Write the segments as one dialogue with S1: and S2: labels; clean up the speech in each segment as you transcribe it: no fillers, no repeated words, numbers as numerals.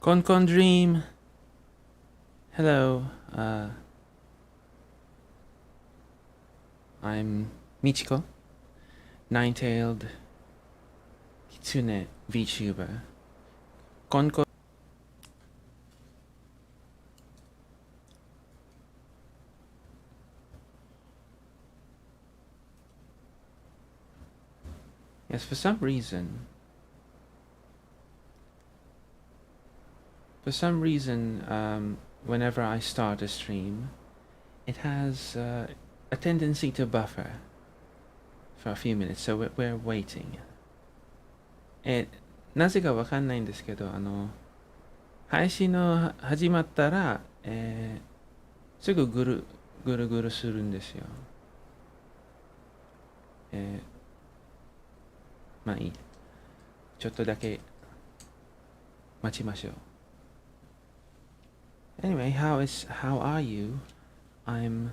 S1: Konkondream. Hello. I'm Michiko, nine-tailed kitsune VTuber. Konkon. Yes, for some reason, whenever I start a stream, it has a tendency to buffer for a few minutes, so we're waiting. なぜかわかんないんですけど、配信の始まったら、すぐぐるぐるするんですよ。まあいい。ちょっとだけ待ちましょう。Anyway, how are you? I'm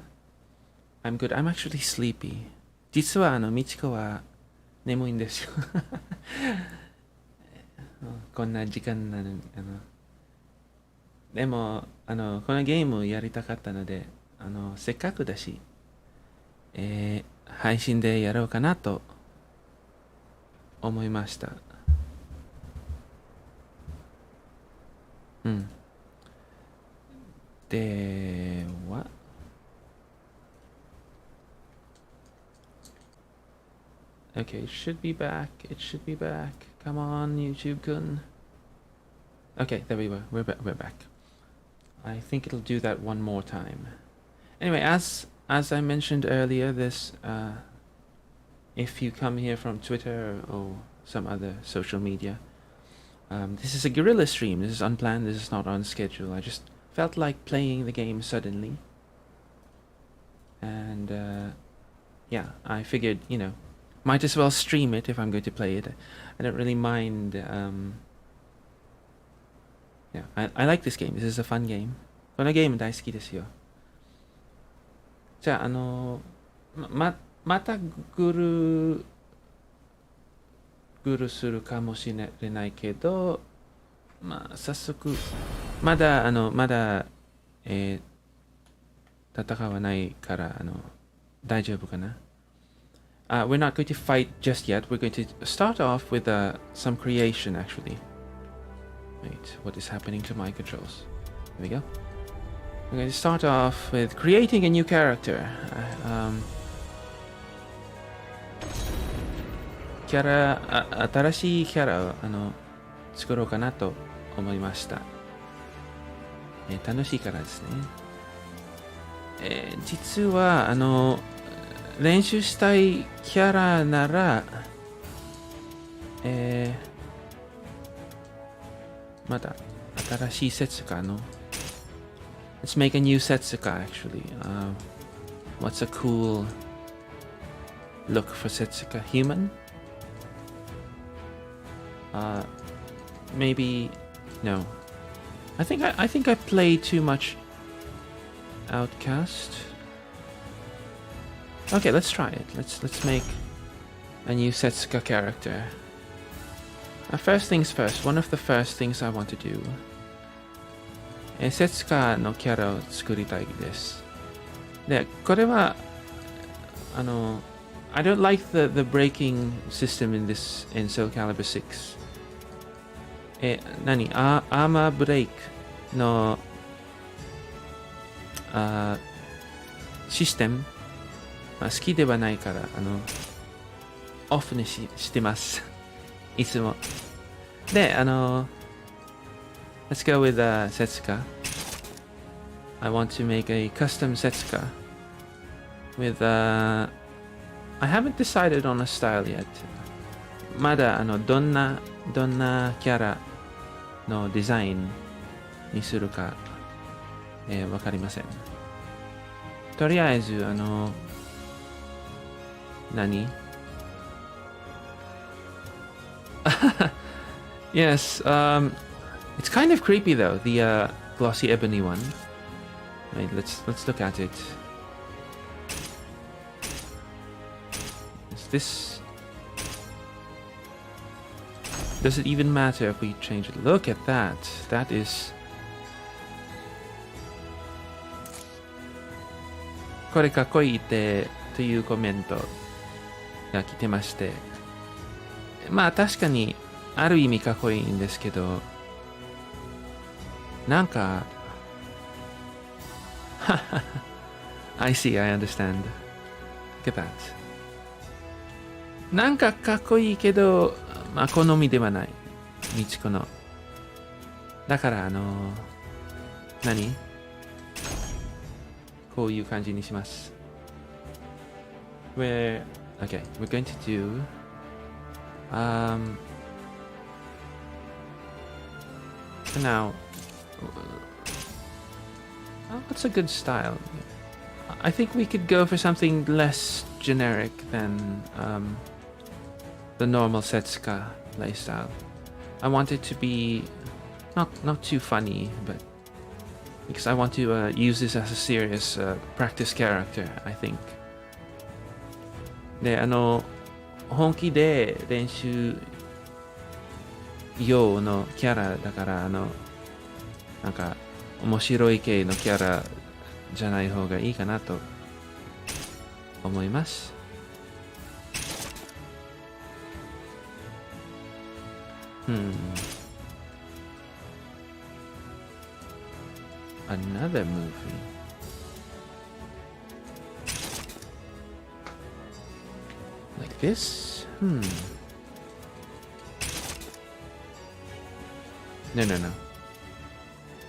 S1: good. I'm actually sleepy. 実はみちこは眠いんですよ。こんな時間なのにでもこのゲームやりたかったのでせっかくだし、配信でやろうかなと思いました。ではOkay, it should be back. Come on, YouTube-kun. Okay, there we were. We're back. I think it'll do that one more time. Anyway, as I mentioned earlier, this if you come here from Twitter or some other social media, this is a guerrilla stream. This is unplanned. This is not on schedule. I just felt like playing the game suddenly. And yeah, I figured, might as well stream it if I'm going to play it. I don't really mind. Yeah, I like this game. This is a fun game. このゲーム大好きですよ。じゃあ、またぐるするかもしれないけど、まあ、早速、まだ、戦わないから、大丈夫かな。We're not going to fight just yet. We're going to start off with some creation, actually. Wait, what is happening to my controls? Here we go. We're going to start off with creating a new character. 新しいキャラを作ろうかなと思いました。楽しいからですね。実は練習したいキャラなら、まだ新しいSetsukaの Let's make a new Setsuka actually. What's a cool look for Setsuka? Human? Maybe no. I think I play too much Outcast. Okay, let's try it. Let's make a new Setsuka character. First things first. One of the first things I want to do. Setsuka のキャラを作りたいです。で、これはI don't like the breaking system in SoulCalibur 6. アーマーブレイクのシステム好きではないからオフにしてますいつもでLet's go with Setsuka. I want to make a custom Setsuka with I haven't decided on a style yet. まだどんなキャラのデザインにするかわかりません。とりあえず何Yes, it's kind of creepy though, the glossy ebony one. Wait, let's look at it. Is Does it even matter if we change it? Look at that. That is... これかっこいいってというコメントが来てまして、まあ確かにある意味かっこいいんですけど、なんかI see, I understand. Look at that. なんかかっこいいけど、まあ好みではない。みちこの。だから何こういう感じにします。Okay, we're going to do for now, what's a good style? I think we could go for something less generic than the normal Setsuka playstyle. I want it to be not too funny, but because I want to use this as a serious practice character, I think. で、本気で練習用のキャラだから、なんか面白い系のキャラじゃない方がいいかなと思います。Another movie. Like this? No.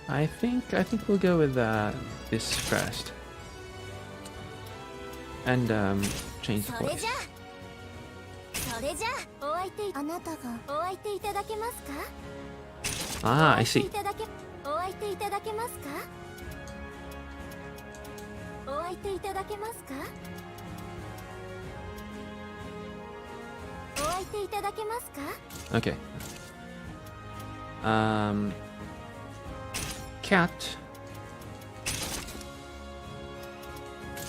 S1: I think we'll go with this first. And change the voice.
S2: それじゃあ、お相手あなたがお相手いただけますか？
S1: Ah, I see.
S2: お相手いただけますか？お相手いただけますか？お相手いただけますか？
S1: Okay. Cat.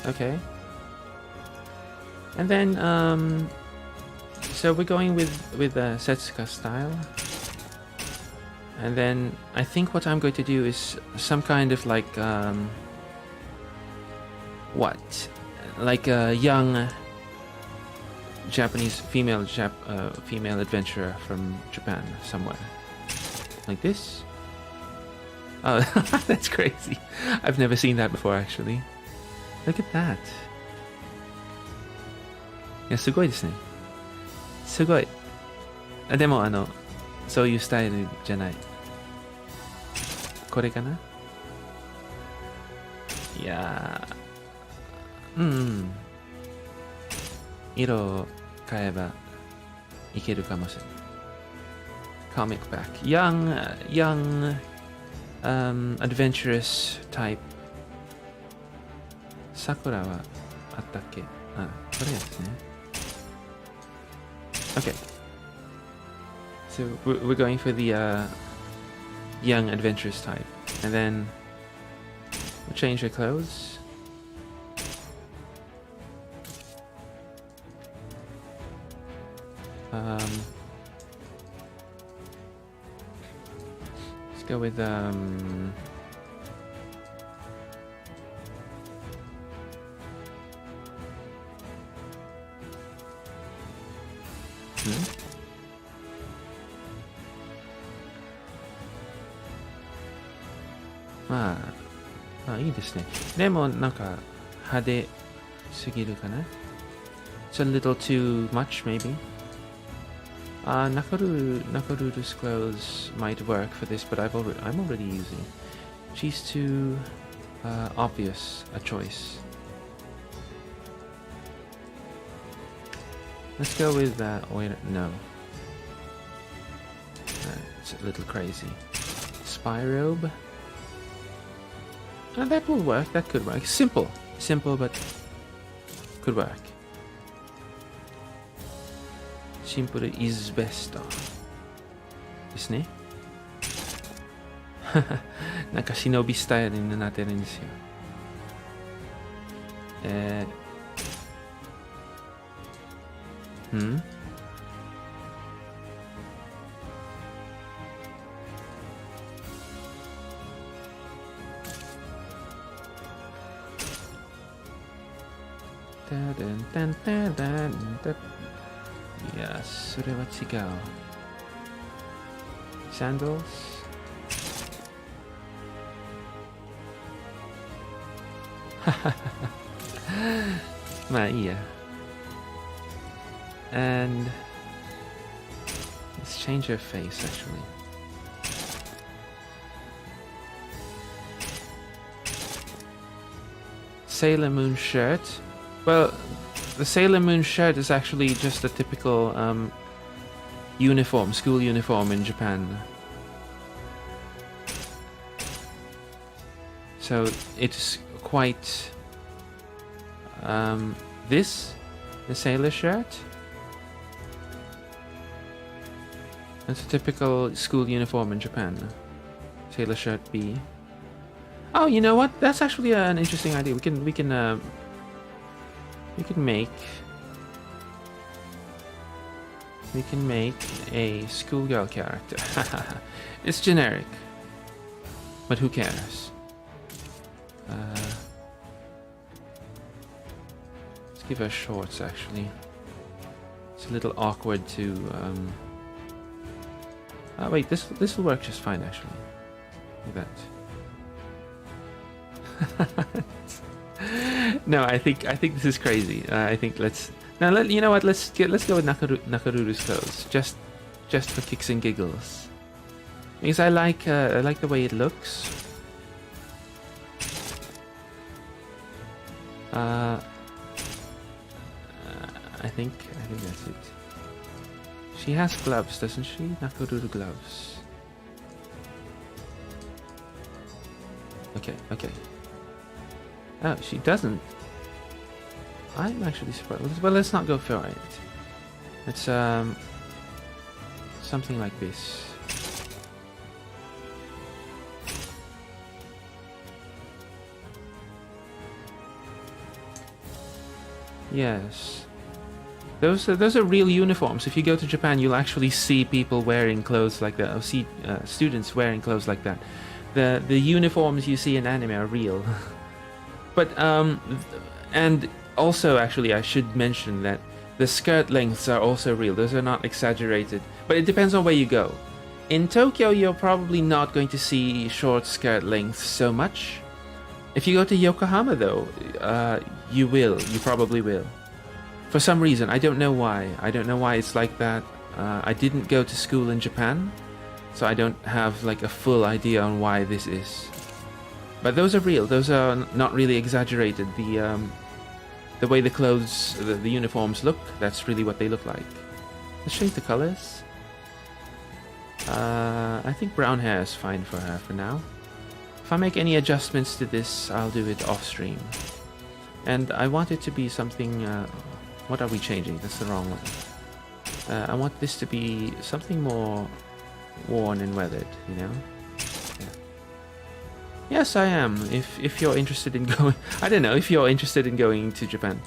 S1: Okay. And then so we're going with Setsuka style. And then I think what I'm going to do is some kind of like like a young Japanese female adventurer from Japan somewhere, like this. Oh, that's crazy! I've never seen that before, actually. Look at that. いや、すごいですね。すごい。でもそういうスタイルじゃない。これかな？いやー、色を変えばいけるかもしれない。Comic back. Young, adventurous type. 桜はあったっけ？あ、これですね。Okay. So we're going for the young adventurous type, and then we'll change her clothes. Let's go withまあいいですね。でもなんか派手すぎるかな。It's a little too much, maybe. Nakaruru's clothes might work for this, but I'm already using. She's too obvious a choice. Let's go with wait, no. It's a little crazy. Spy robe. That will work. That could work. Simple, but could work. Simple is best. ですね。なんか忍びスタイルになってるんですよ。いや、それは違う。Sandals? まあいいや。And let's change her face actually. Sailor Moon shirt. Well, the Sailor Moon shirt is actually just a typical uniform, school uniform in Japan. So it's quite this, the sailor shirt. It's a typical school uniform in Japan. Sailor shirt B. Oh, you know what? That's actually an interesting idea. We can make a schoolgirl character. It's generic, but who cares? Let's give her shorts. Actually, it's a little awkward to. Wait, this will work just fine. Actually, look at that. No, I think this is crazy. I think let's now. You know what? Let's go with Nakaruru's clothes, just for kicks and giggles, because I like the way it looks. I think that's it. She has gloves, doesn't she? Nakaruru gloves. Okay. Oh, she doesn't. I'm actually surprised. Well, let's not go for it. It's something like this. Yes. Those are real uniforms. If you go to Japan, you'll actually see people wearing clothes like that. Or see students wearing clothes like that. The uniforms you see in anime are real. But and also actually I should mention that the skirt lengths are also real. Those are not exaggerated. But it depends on where you go. In Tokyo, you're probably not going to see short skirt lengths so much. If you go to Yokohama though, you will. You probably will. For some reason, I don't know why. I don't know why it's like that. I didn't go to school in Japan, so I don't have like a full idea on why this is. But those are real. Those are not really exaggerated. The way the clothes, the uniforms look, that's really what they look like. Let's change the colors. I think brown hair is fine for her for now. If I make any adjustments to this, I'll do it off stream. And I want it to be something... what are we changing? That's the wrong one. I want this to be something more worn and weathered, you know? Yeah. Yes, I am. If you're interested in going... I don't know, if you're interested in going to Japan.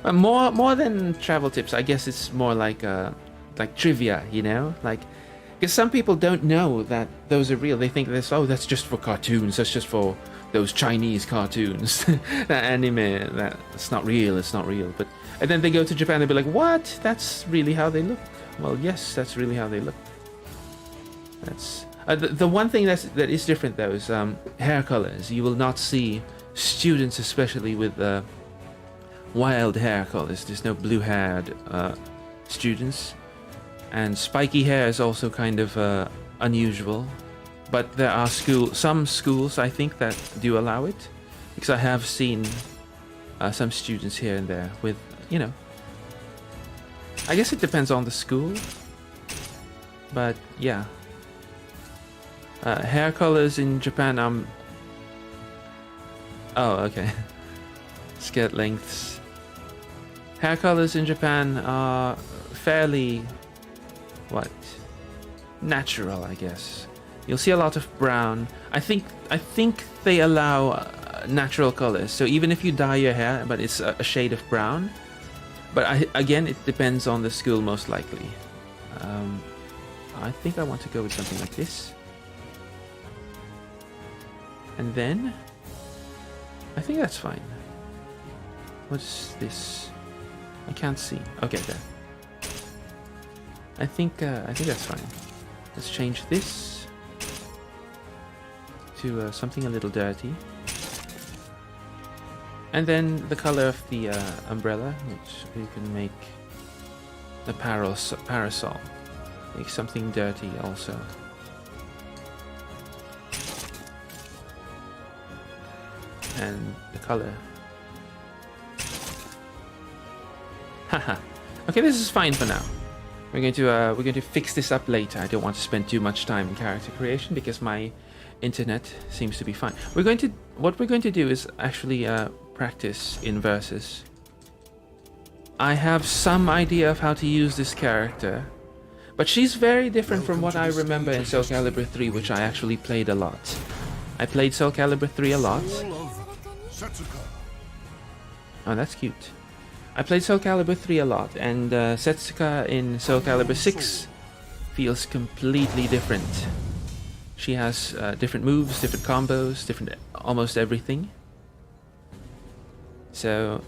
S1: More than travel tips, I guess it's more like trivia, you know? Because some people don't know that those are real. They think that's just for cartoons. That's just for those Chinese cartoons. That anime, that's not real. It's not real. And then they go to Japan and be like, what? That's really how they look. Well, yes, that's really how they look. That's the one thing that is different though is hair colors. You will not see students, especially with wild hair colors. There's no blue-haired students, and spiky hair is also kind of unusual. But there are some schools I think that do allow it, because I have seen some students here and there with, you know, I guess it depends on the school, but yeah. Hair colors in Japan, oh, okay. Skirt lengths. Hair colors in Japan are fairly, natural, I guess. You'll see a lot of brown. I think they allow natural colors. So even if you dye your hair, but it's a shade of brown. But again, it depends on the school most likely. I think I want to go with something like this. And then, I think that's fine. What's this? I can't see. Okay, there. I think that's fine. Let's change this to something a little dirty. And then the color of the umbrella, which we can make a parasol. Make something dirty also. And the color. Haha. Okay, this is fine for now. We're going to fix this up later. I don't want to spend too much time in character creation because my internet seems to be fine. What we're going to do is actually practice in verses. I have some idea of how to use this character, but she's very different from what I remember in SoulCalibur 3, which I actually played a lot. I played SoulCalibur 3 a lot. Oh, that's cute. I played SoulCalibur 3 a lot, and Setsuka in SoulCalibur 6 feels completely different. She has different moves, different combos, different almost everything. So,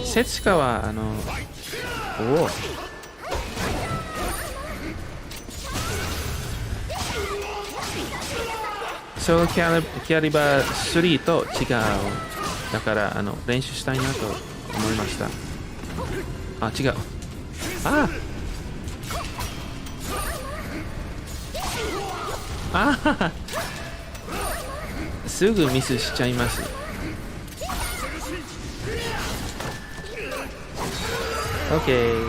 S1: Setsuka wa SoulCalibur 3と違う。だから練習したいなと思いました。あ、違う。ああ。すぐミスしちゃいます。OK。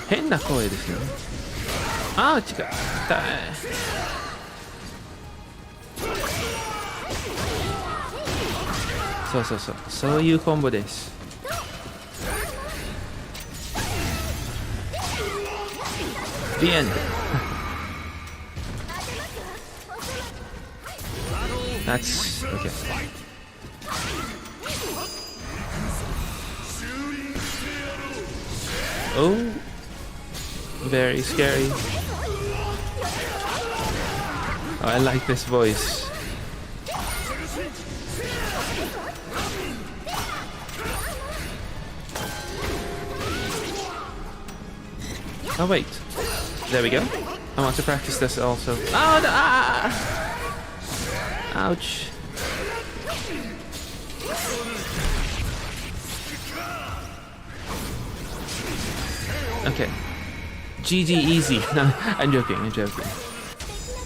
S1: 変な声ですよね。ああ、違う。そういうコンボです。The end. That's okay. Oh, very scary. Oh, I like this voice. Oh wait, there we go. I want to practice this also. Oh, no, ouch. Okay. GG easy. No, I'm joking.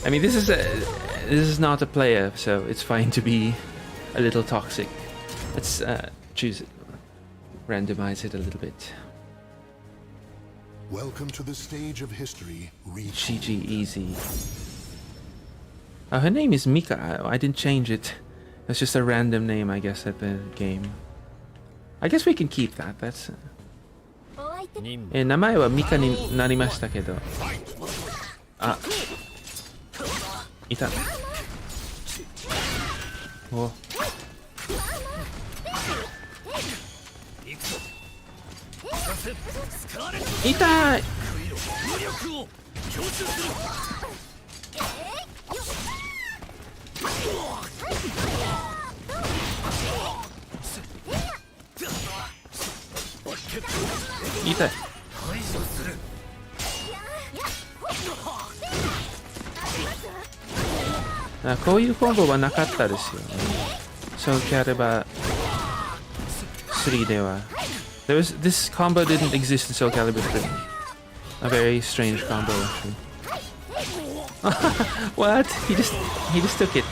S1: I mean, this is not a player, so it's fine to be a little toxic. Let's choose it. Randomize it a little bit.
S3: Welcome to the stage of history.
S1: GG easy. Her name is Mika. I didn't change it. That's just a random name, I guess, at the game. I guess we can keep that. That's. 名前はミカになりましたけど。あ、いた。お。痛い。痛い。あ、こういうコンボはなかったですよね。SoulCalibur 3では。This combo didn't exist in SoulCalibur 3. A very strange combo, actually. What? He just took it.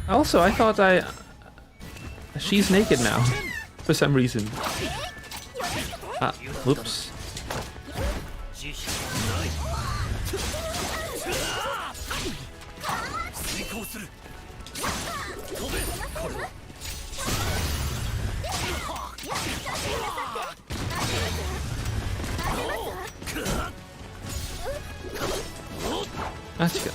S1: Also, I thought she's naked now, for some reason. Ah, whoops. Ah, 違う。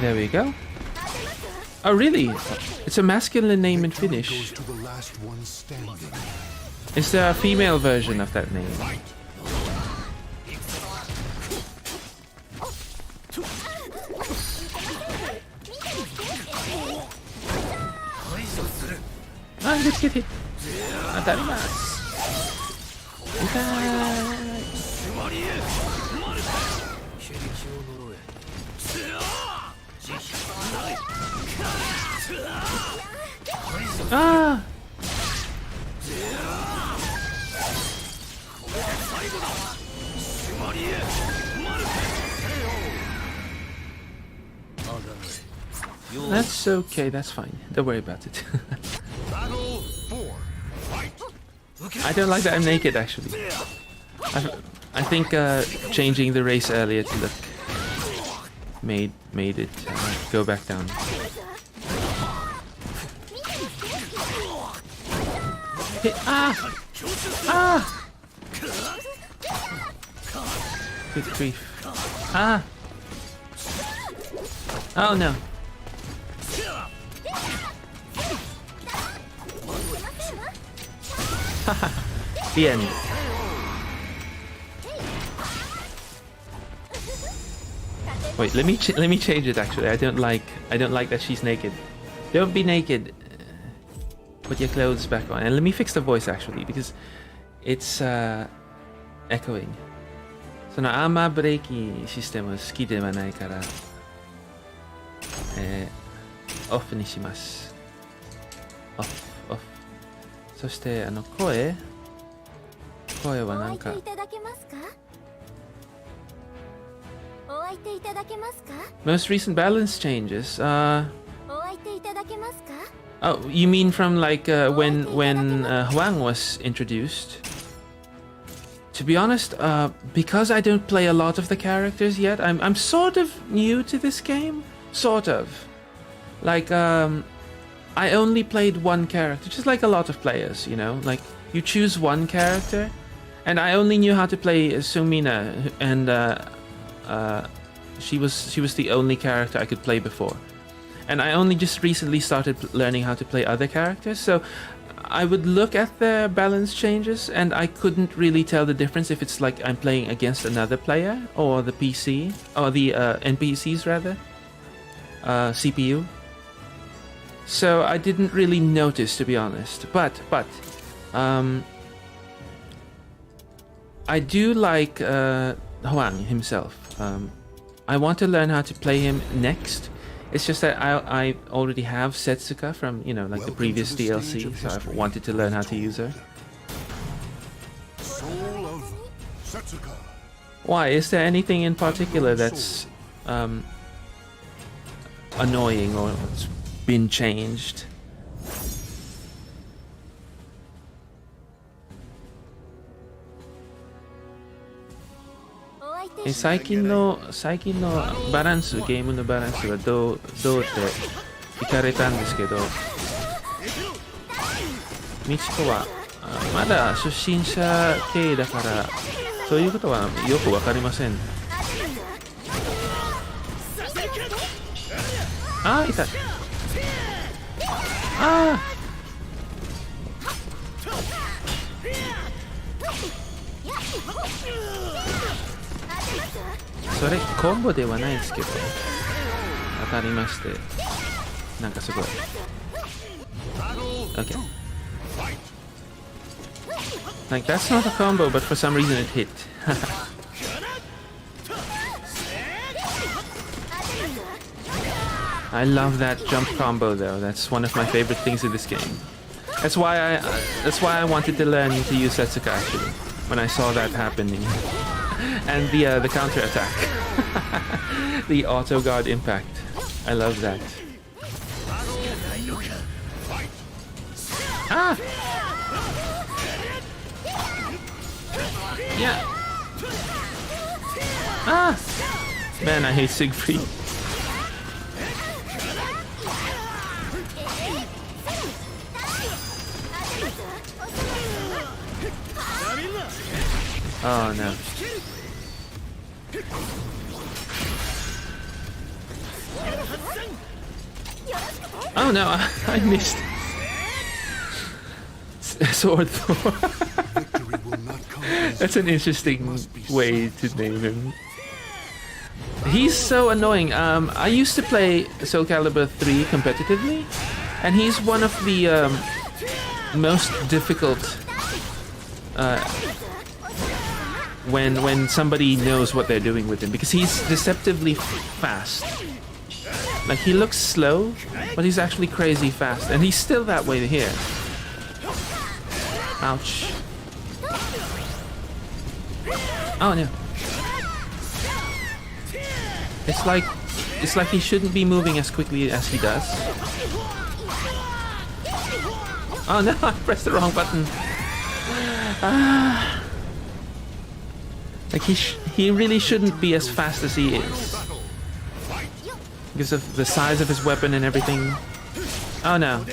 S1: There we go. Oh, really? It's a masculine name in Finnish.
S3: Goes to the last one standing.
S1: Is there a female version of that name? Ah, let's get hit. Atarimasu. Ah! That's okay, that's fine. Don't worry about it.
S3: Battle 4. Fight.
S1: I don't like that I'm naked, actually. I think changing the race earlier to look made it go back down. Hit, ah! Ah! Good grief. Ah! Oh no. The end. Wait, let me change it. Actually, I don't like that she's naked. Don't be naked. Put your clothes back on, and let me fix the voice actually because it's echoing. そのアーマーブレーキシステム好きではないから、オフにします。オフ。そして声はなんか。Most recent balance changes. Oh, you mean from like when Huang was introduced? To be honest, because I don't play a lot of the characters yet, I'm sort of new to this game. Sort of. Like I only played one character, just like a lot of players, you know. Like you choose one character, and I only knew how to play Sumina, and she was the only character I could play before. And I only just recently started learning how to play other characters, so I would look at the balance changes and I couldn't really tell the difference if it's like I'm playing against another player or the PC, or the NPCs rather, CPU. So I didn't really notice, to be honest, but I do like Huang himself. I want to learn how to play him next. It's just that I already have Setsuka from, you know, like the previous DLC, so I've wanted to learn how to use her.
S3: Soul of Setsuka.
S1: Why? Is there anything in particular that's annoying or it's been changed? Eh, 最近のバランス、ゲームのバランスはどうって聞かれたんですけど、みちこはまだ初心者系だからそういうことはよくわかりません。あー、痛い。あー、それコンボではないですけど当たりまして、なんかすごい Okay, like that's not a combo, but for some reason it hit. I love that jump combo though. That's one of my favorite things in this game. That's why I wanted to learn to use Setsuka actually when I saw that happening. And the counter attack. The auto guard impact. I love that. Ah! Yeah. Ah! Man, I hate Siegfried. Oh no. Oh no, I missed. Sword Thor.
S3: Victory will not come easy.
S1: That's an interesting way to name him. He's so annoying. I used to play SoulCalibur 3 competitively, and he's one of the most difficult when somebody knows what they're doing with him, because he's deceptively fast. Like, he looks slow, but he's actually crazy fast, and he's still that way here. Ouch. Oh no. It's like he shouldn't be moving as quickly as he does. Oh no, I pressed the wrong button. Like he really shouldn't be as fast as he is, because of the size of his weapon and everything. Oh no.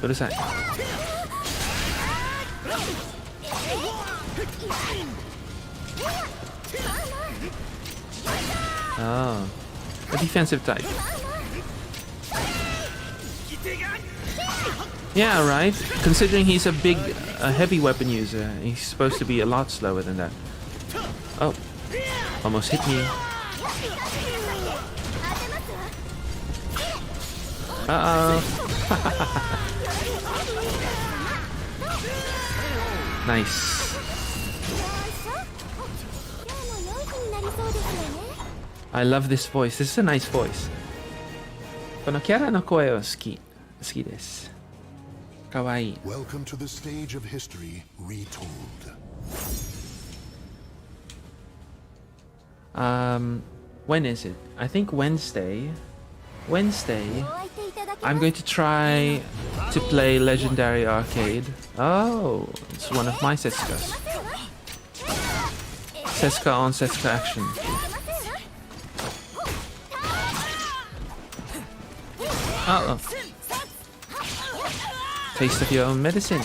S1: What is that? Oh, a defensive type. Yeah, right. Considering he's a big, heavy weapon user, he's supposed to be a lot slower than that. Oh, almost hit me. Uh-oh. Nice. I love this voice. This is a nice voice. このキャラの声は好きです。かわいい。
S3: Welcome to the stage of history retold.
S1: When is it? I think Wednesday. I'm going to try to play Legendary Arcade. Oh, it's one of my Setsukas. Setsuka on Setsuka action. Uh-oh. Taste of your own medicine.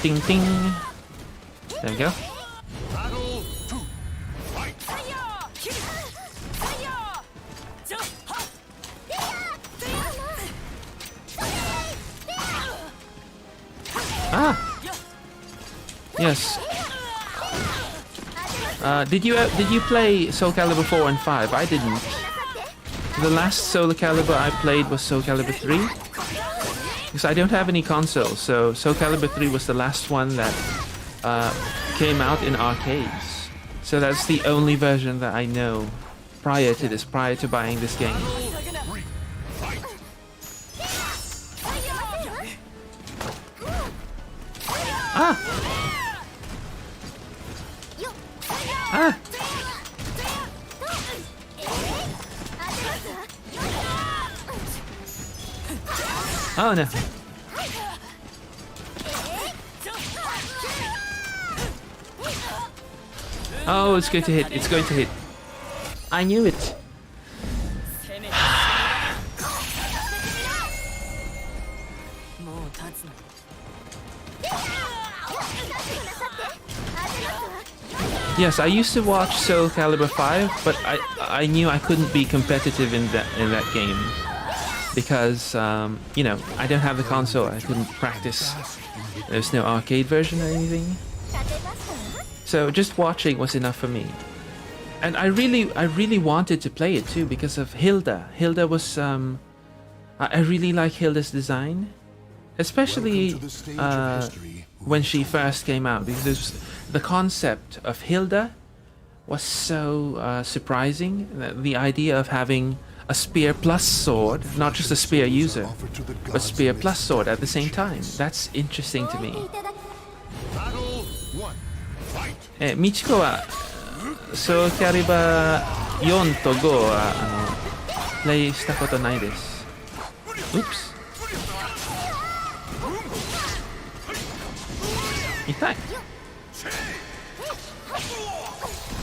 S1: Ding ding. There we go. Ah. Yes. Did you play SoulCalibur 4 and 5? I didn't. The last SoulCalibur I played was SoulCalibur 3. Because I don't have any consoles, so SoulCalibur 3 was the last one that came out in arcades. So that's the only version that I know prior to this, prior to buying this game. Ah! Ah! Oh no. Oh, it's going to hit. It's going to hit. I knew it. Yes, I used to watch SoulCalibur 5, but I knew I couldn't be competitive in that game because you know, I don't have the console. I couldn't practice. There's no arcade version or anything. So just watching was enough for me. And I really wanted to play it too because of Hilda. Hilda was I really like Hilda's design, especially when she first came out, because the concept of Hilda was so surprising. The idea of having a spear plus sword, not just a spear user, but spear plus sword at the same time. That's interesting to me. Michiko は SoulCalibur 4と5はプレイしたことないです。Oops. 痛い。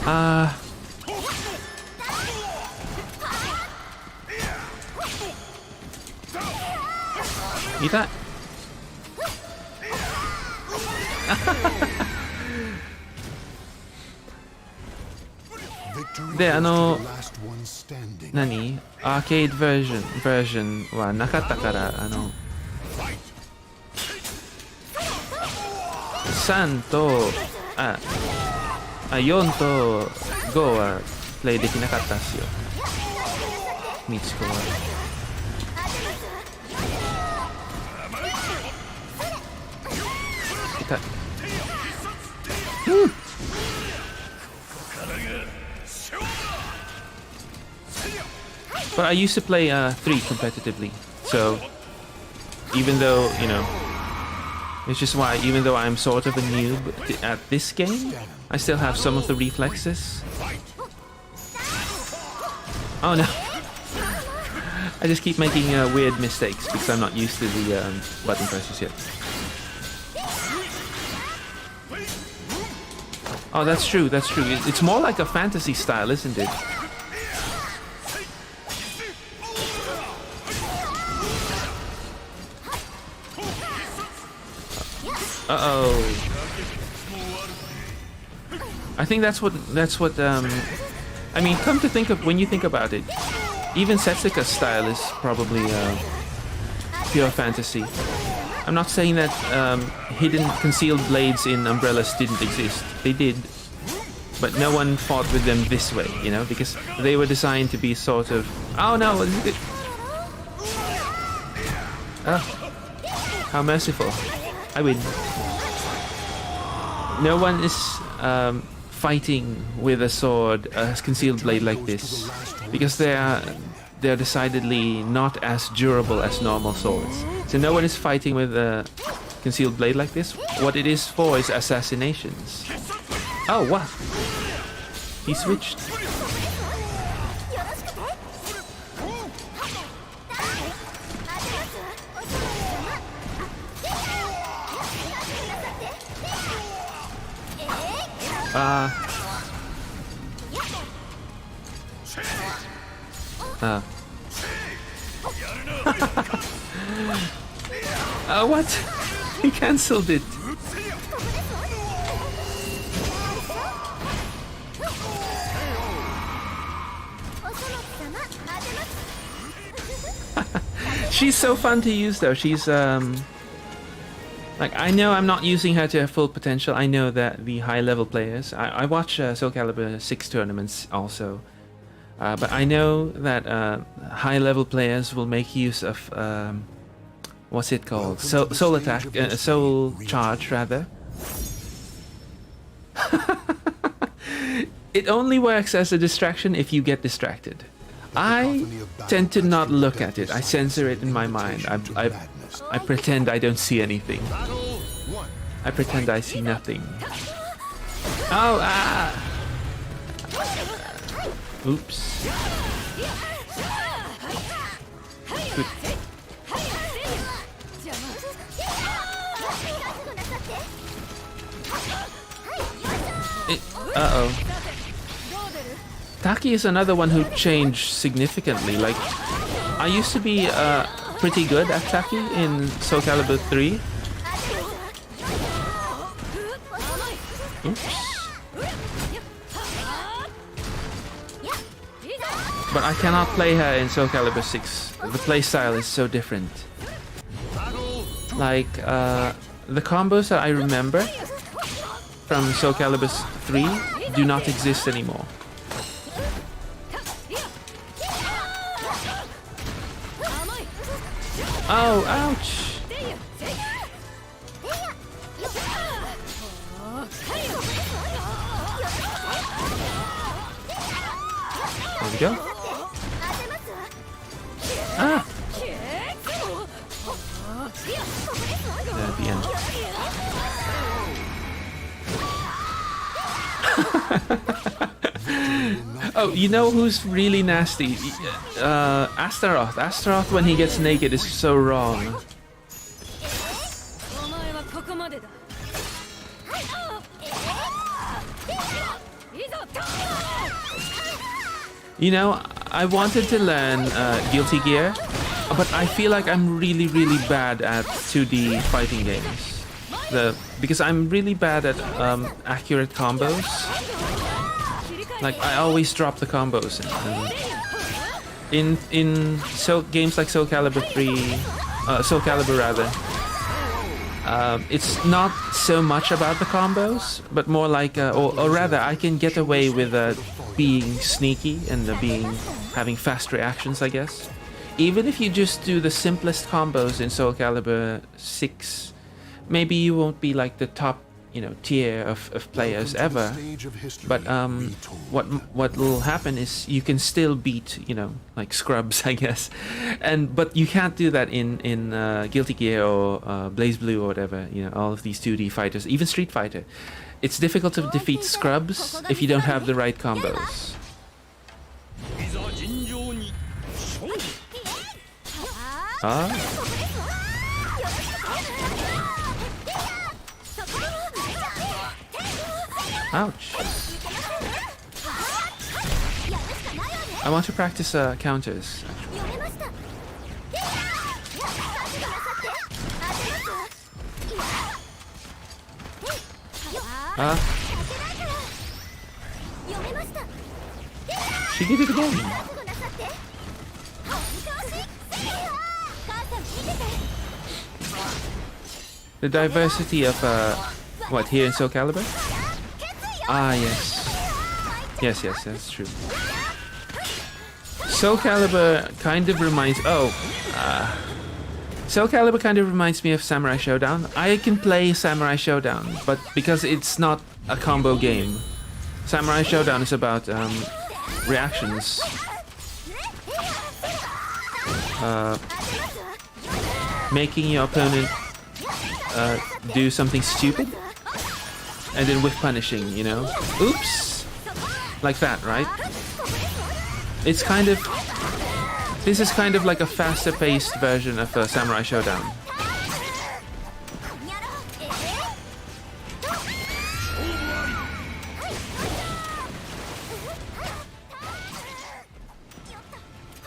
S1: あー。痛い。で、
S3: the last one standing.
S1: 何アーケードバージョンはなかったから、3と、4と5はプレイできなかったんですよ。みちこは。痛い。But I used to play 3 competitively, so even though, it's just why, even though I'm sort of a noob at this game, I still have some of the reflexes. Oh no. I just keep making weird mistakes because I'm not used to the button presses yet. Oh, that's true, that's true. It's more like a fantasy style, isn't it? Uh-oh. I think that's what I mean, come to think of, when you think about it, even Setsuka's style is probably pure fantasy. I'm not saying that hidden concealed blades in umbrellas didn't exist. They did. But no one fought with them this way, because they were designed to be sort of... Oh no! Oh. How merciful. I win. No one is fighting with a sword, a concealed blade like this, because they're decidedly not as durable as normal swords. So no one is fighting with a concealed blade like this. What it is for is assassinations. Oh, what? He switched. What? He cancelled it. She's so fun to use though. She's like, I know I'm not using her to her full potential. I know that the high level players, I watch SoulCalibur 6 tournaments also, but I know that high level players will make use of what's it called? Soul attack, soul charge rather. It only works as a distraction if you get distracted. I tend to not look at it. I censor it in my mind. I pretend I don't see anything. I pretend I see nothing. Oh, Oops. Good. Uh-oh. Taki is another one who changed significantly. Like, I used to be pretty good at Taki in SoulCalibur 3. Oops. But I cannot play her in SoulCalibur 6. The playstyle is so different. Like, the combos that I remember from SoulCalibur 3 do not exist anymore. Oh, ouch! There we go. Ah! There at the end. Oh, you know who's really nasty? Astaroth. Astaroth, when he gets naked, is so wrong. You know, I wanted to learn Guilty Gear, but I feel like I'm really, really bad at 2D fighting games. because I'm really bad at accurate combos. Like I always drop the combos. In games like SoulCalibur 3, SoulCalibur rather. It's not so much about the combos, but more like, or rather, I can get away with being sneaky and having fast reactions, I guess. Even if you just do the simplest combos in SoulCalibur 6, maybe you won't be like the top, tier of players ever. But what will happen is you can still beat, like scrubs, I guess. But you can't do that in Guilty Gear or BlazBlue or whatever. All of these 2D fighters, even Street Fighter. It's difficult to defeat scrubs if you don't have the right combos. Ouch. I want to practice counters. She did it again. The diversity of what, here in SoulCalibur? Ah, yes. Yes, that's true. SoulCalibur kind of reminds... SoulCalibur kind of reminds me of Samurai Showdown. I can play Samurai Showdown, but because it's not a combo game. Samurai Showdown is about reactions. Making your opponent do something stupid. And then whiff punishing, Oops! Like that, right? It's kind of... This is kind of like a faster paced version of Samurai Showdown.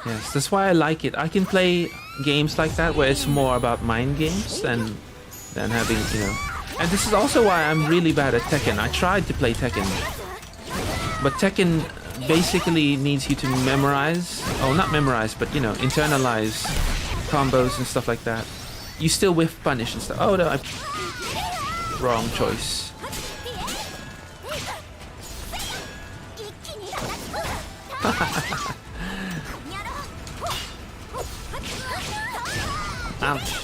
S1: Yes, that's why I like it. I can play games like that where it's more about mind games than having, And this is also why I'm really bad at Tekken. I tried to play Tekken, but Tekken basically needs you to memorize, not memorize, but internalize combos and stuff like that. You still whiff punish and stuff. Oh no, wrong choice. Ouch.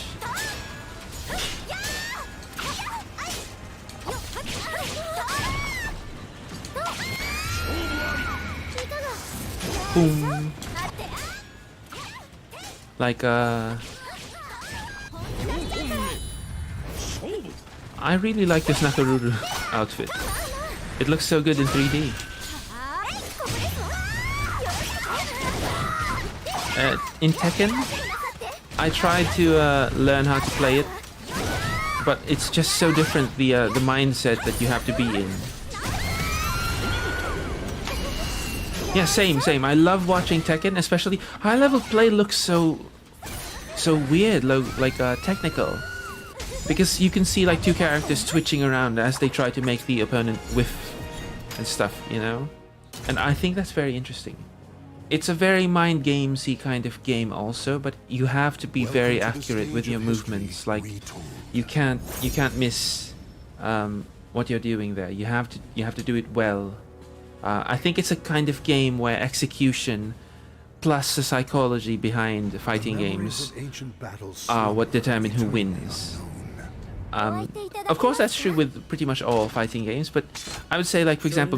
S1: Boom. Like I really like this Nakaruru outfit. It looks so good in 3D. In Tekken, I tried to learn how to play it, but it's just so different, the mindset that you have to be in. Yeah, same. I love watching Tekken, especially high-level play looks so weird, like technical, because you can see like two characters twitching around as they try to make the opponent whiff and stuff, And I think that's very interesting. It's a very mind gamesy kind of game also, but you have to be very accurate with your movements. Like you can't miss what you're doing there. You have to do it well. I think it's a kind of game where execution plus the psychology behind fighting games are what determine who wins. Of course, that's true with pretty much all fighting games, but I would say, like, for example,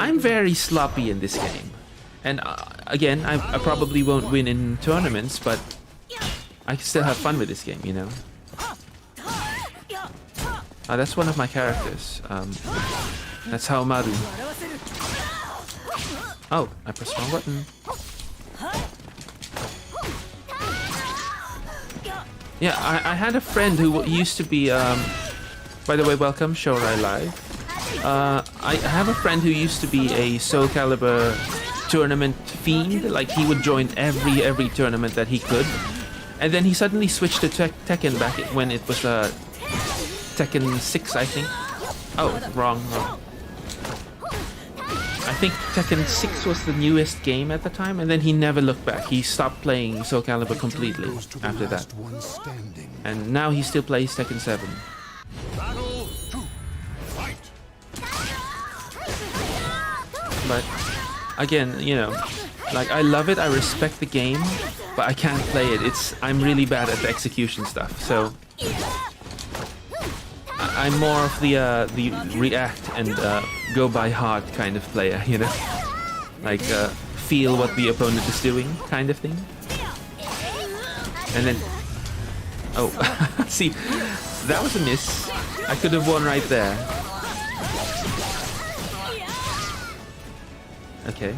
S1: I'm very sloppy in this game. And again, I probably won't win in tournaments, but I can still have fun with this game, That's one of my characters. That's Haomaru. Oh, I pressed the wrong button. Yeah, I had a friend who used to be... by the way, welcome, Shourai Live. I have a friend who used to be a SoulCalibur tournament fiend. Like, he would join every tournament that he could. And then he suddenly switched to Tekken back when it was Tekken 6, I think. Oh, wrong. I think Tekken 6 was the newest game at the time, and then he never looked back. He stopped playing SoulCalibur completely after that. And now he still plays Tekken 7. But again, you know, like I love it, I respect the game, but I can't play it. I'm really bad at the execution stuff, so I'm more of the react and go by heart kind of player, you know, like feel what the opponent is doing kind of thing. And then, oh, see, that was a miss. I could have won right there. Okay.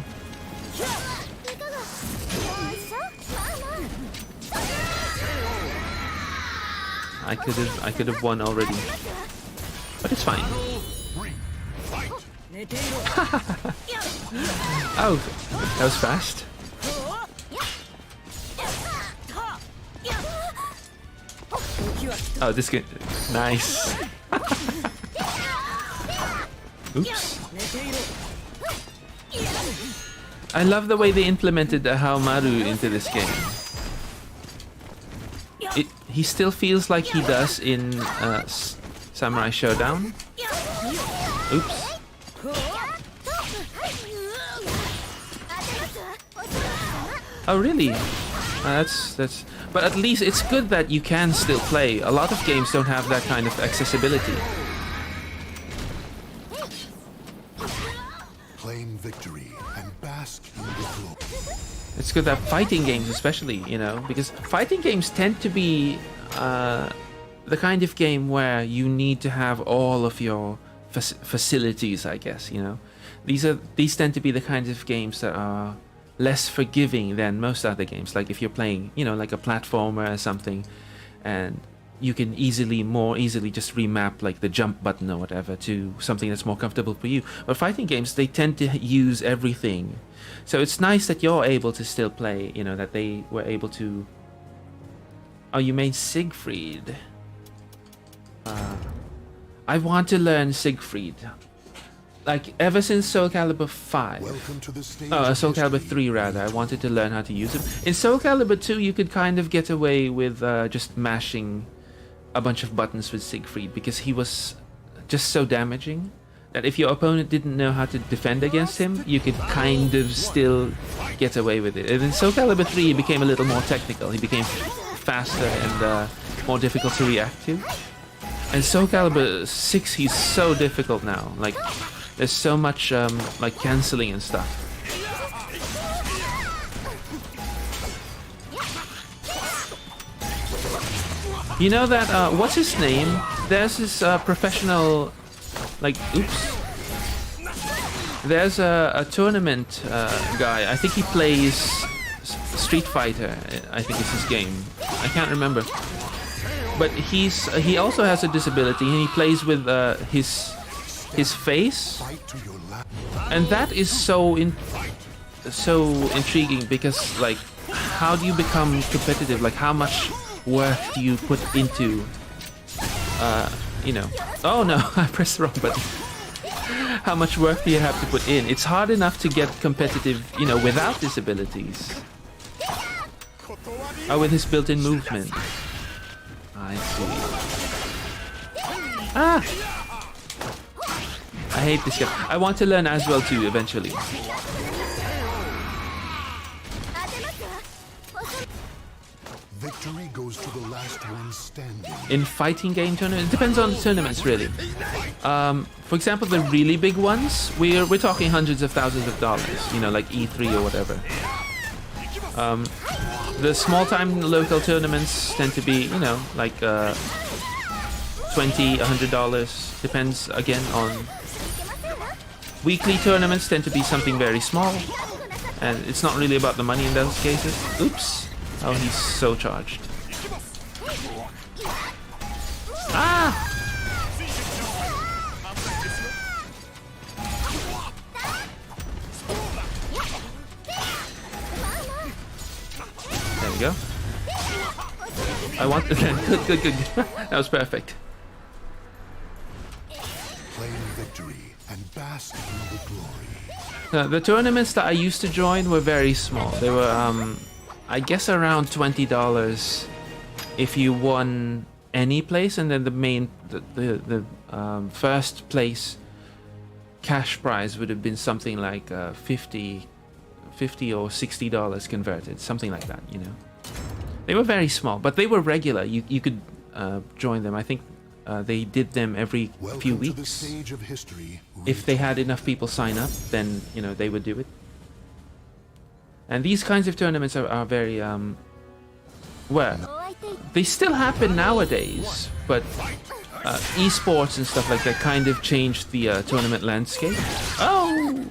S1: I could have won already. But it's fine. Oh, that was fast. Oh, this good. Nice. Oops. I love the way they implemented the Haomaru into this game. He still feels like he does in Samurai Showdown. Oops. Oh really? That's. But at least it's good that you can still play. A lot of games don't have that kind of accessibility.
S3: Claim victory and bask in the glow.
S1: It's good that fighting games, especially, you know, because fighting games tend to be the kind of game where you need to have all of your facilities, I guess, you know. These tend to be the kinds of games that are less forgiving than most other games. Like if you're playing, you know, like a platformer or something, and you can more easily just remap like the jump button or whatever to something that's more comfortable for you. But fighting games, they tend to use everything. So it's nice that you're able to still play, you know, that they were able to... Oh, you made Siegfried. I want to learn Siegfried. Like, ever since SoulCalibur 5. SoulCalibur 3, rather. I wanted to learn how to use him. In SoulCalibur 2, you could kind of get away with just mashing a bunch of buttons with Siegfried, because he was just so damaging that if your opponent didn't know how to defend against him, you could kind of still get away with it. And in SoulCalibur 3, he became a little more technical. He became faster and more difficult to react to. And SoulCalibur 6, he's so difficult now. Like, there's so much like cancelling and stuff. You know that, what's his name? There's this professional, like, oops. There's a tournament guy. I think he plays Street Fighter, I think is his game. I can't remember. But he also has a disability, and he plays with his face. And that is so intriguing, because, like, how do you become competitive? Like, how much work do you put into, you know... Oh no, I pressed the wrong button. How much work do you have to put in? It's hard enough to get competitive, you know, without disabilities. Oh, with his built-in movement. I see. Ah! I hate this guy. I want to learn as well too, eventually.
S3: Victory goes to the last one standing.
S1: In fighting game tournaments, it depends on the tournaments, really. For example, the really big ones, we're talking hundreds of thousands of dollars, you know, like E3 or whatever. The small-time local tournaments tend to be, you know, like $20, $100. Depends, again, on... Weekly tournaments tend to be something very small, and it's not really about the money in those cases. Oops. Oh, he's so charged. Ah! There we go. I want... Good. That was perfect.
S3: bask in the glory.
S1: The tournaments that I used to join were very small. They were, I guess, around $20 if you won any place, and then the first place cash prize would have been something like $50 or $60 converted, something like that. You know, they were very small, but they were regular. You could join them. I think they did them every few
S3: Welcome to the
S1: weeks.
S3: stage of history.
S1: If they had enough people sign up, then they would do it. And these kinds of tournaments are very well, they still happen nowadays, but esports and stuff like that kind of changed the tournament landscape. Oh!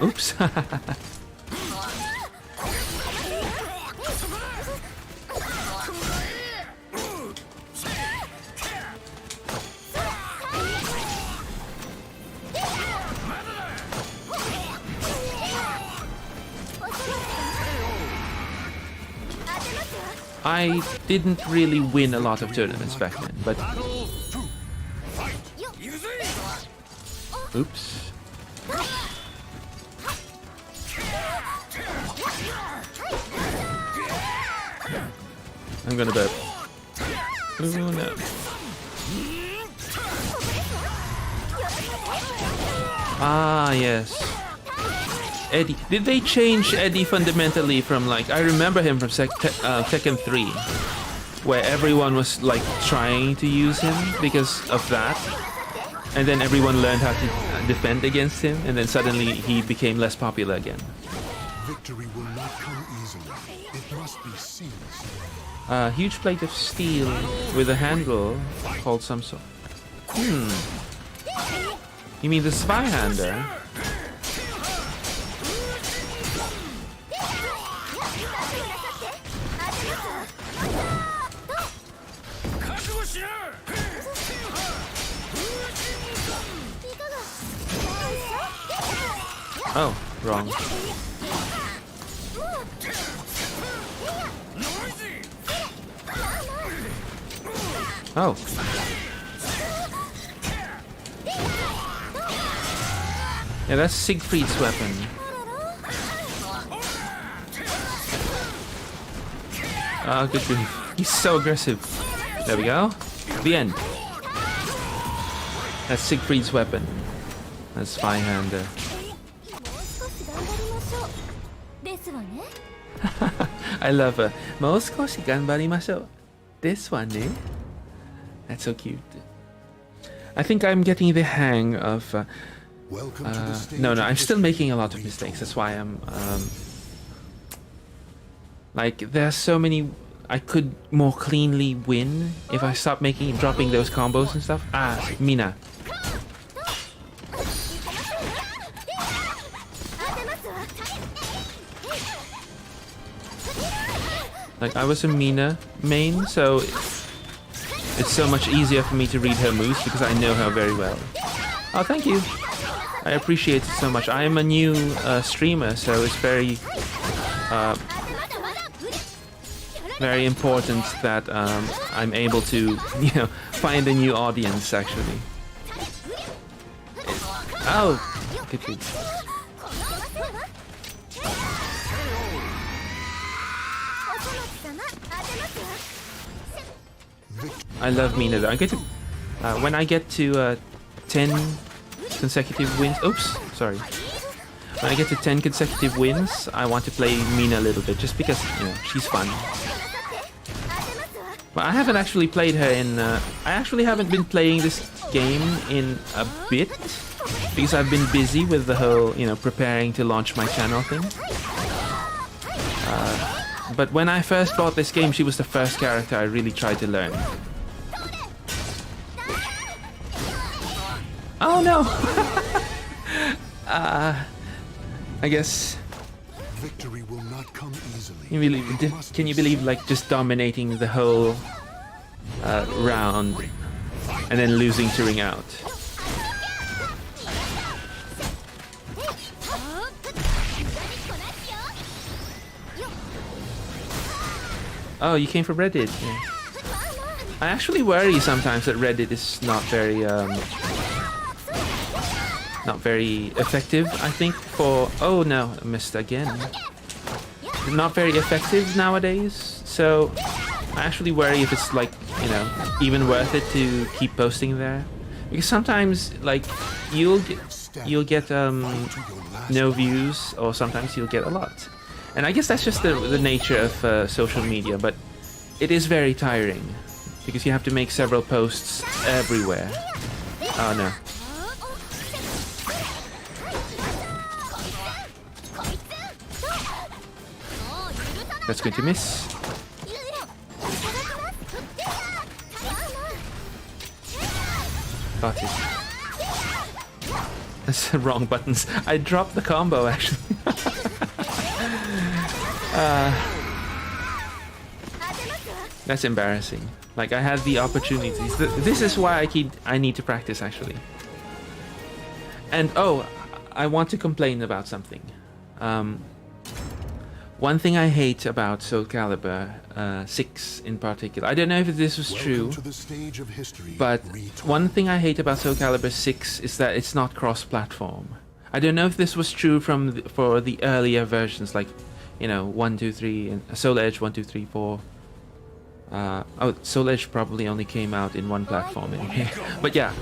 S1: Oops. I didn't really win a lot of tournaments back then, but... Oops. I'm gonna burp. Oh no. Ah, yes. Eddie. Did they change Eddie fundamentally from, like, I remember him from Tekken 3, where everyone was like trying to use him because of that, and then everyone learned how to defend against him, and then suddenly he became less popular again.
S3: Victory will not come easily. It must be seized.
S1: A huge plate of steel with a handle called some sort. You mean the Zweihander? Oh, wrong. Oh. Yeah, that's Siegfried's weapon. Oh, good grief. He's so aggressive. There we go. The end. That's Siegfried's weapon. That's Zweihander. I love her. もう少し頑張りましょう。This one, eh? That's so cute. I think I'm getting the hang of...
S3: Welcome to the stage
S1: no,
S3: of
S1: I'm still
S3: history.
S1: making a lot of mistakes. That's why I'm... like, there's so many... I could more cleanly win if I stop dropping those combos and stuff. Ah, Mina. Like, I was a Mina main, so it's so much easier for me to read her moves because I know her very well. Oh, thank you. I appreciate it so much. I am a new streamer, so it's very very important that I'm able to, find a new audience, actually. Oh, good. I love Mina though. I get to when I get to 10 consecutive wins. Oops, sorry. When I get to 10 consecutive wins, I want to play Mina a little bit, just because she's fun. But I haven't actually played her in. I actually haven't been playing this game in a bit because I've been busy with the whole, preparing to launch my channel thing. But when I first bought this game, she was the first character I really tried to learn. Oh no! I guess.
S3: Victory will not come easily.
S1: Can you believe, like, just dominating the whole round and then losing to ring out? Oh, you came from Reddit. Yeah. I actually worry sometimes that Reddit is not very effective. I think for oh no, I missed again. Not very effective nowadays. So I actually worry if it's like, you know, even worth it to keep posting there, because sometimes like you'll get no views, or sometimes you'll get a lot. And I guess that's just the nature of social media, but it is very tiring because you have to make several posts everywhere. Oh no. That's going to miss. Got it. That's the wrong buttons. I dropped the combo actually. That's embarrassing. Like I had the opportunities. This is why I need to practice actually. And oh, I want to complain about something. One thing I hate about SoulCalibur 6 in particular, I don't know if this was true, but one thing I hate about SoulCalibur 6 is that it's not cross-platform. I don't know if this was true for the earlier versions, like, you know, 1, 2, 3, and Soul Edge 1, 2, 3, 4. Oh, Soul Edge probably only came out in one platform anyway. But yeah,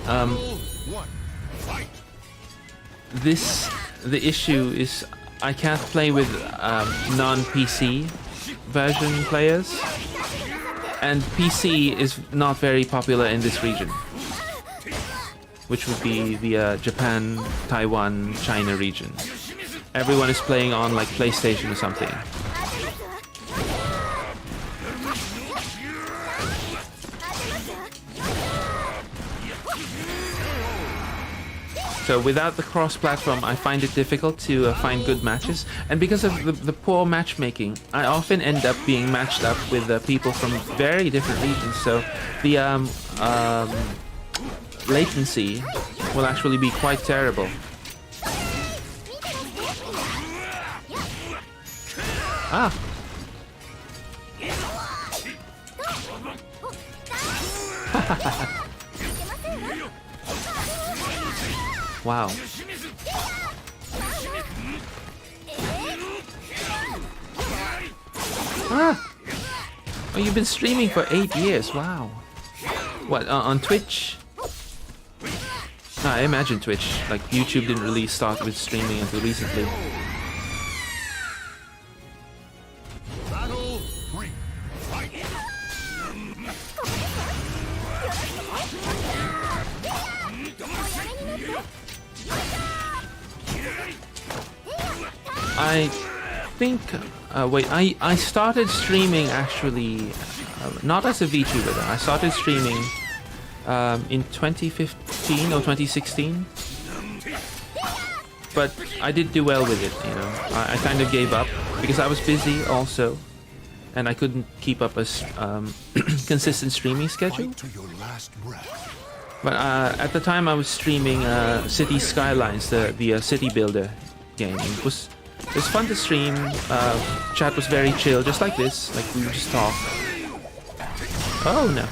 S1: the issue is I can't play with non-PC version players, and PC is not very popular in this region, which would be the Japan, Taiwan, China region. Everyone is playing on like PlayStation or something. So without the cross-platform, I find it difficult to find good matches, and because of the poor matchmaking, I often end up being matched up with people from very different regions. So the latency will actually be quite terrible. Ah. Wow. Ah! Oh, you've been streaming for 8 years. Wow. What, on Twitch? No, I imagine Twitch. Like, YouTube didn't really start with streaming until recently. I think, wait, I started streaming actually, not as a VTuber though. I started streaming in 2015 or 2016, but I did do well with it, you know. I kind of gave up because I was busy also, and I couldn't keep up a consistent streaming schedule. But at the time I was streaming City Skylines, the city builder game. It was fun to stream. Chat was very chill, just like this. Like we would just talk. Oh no!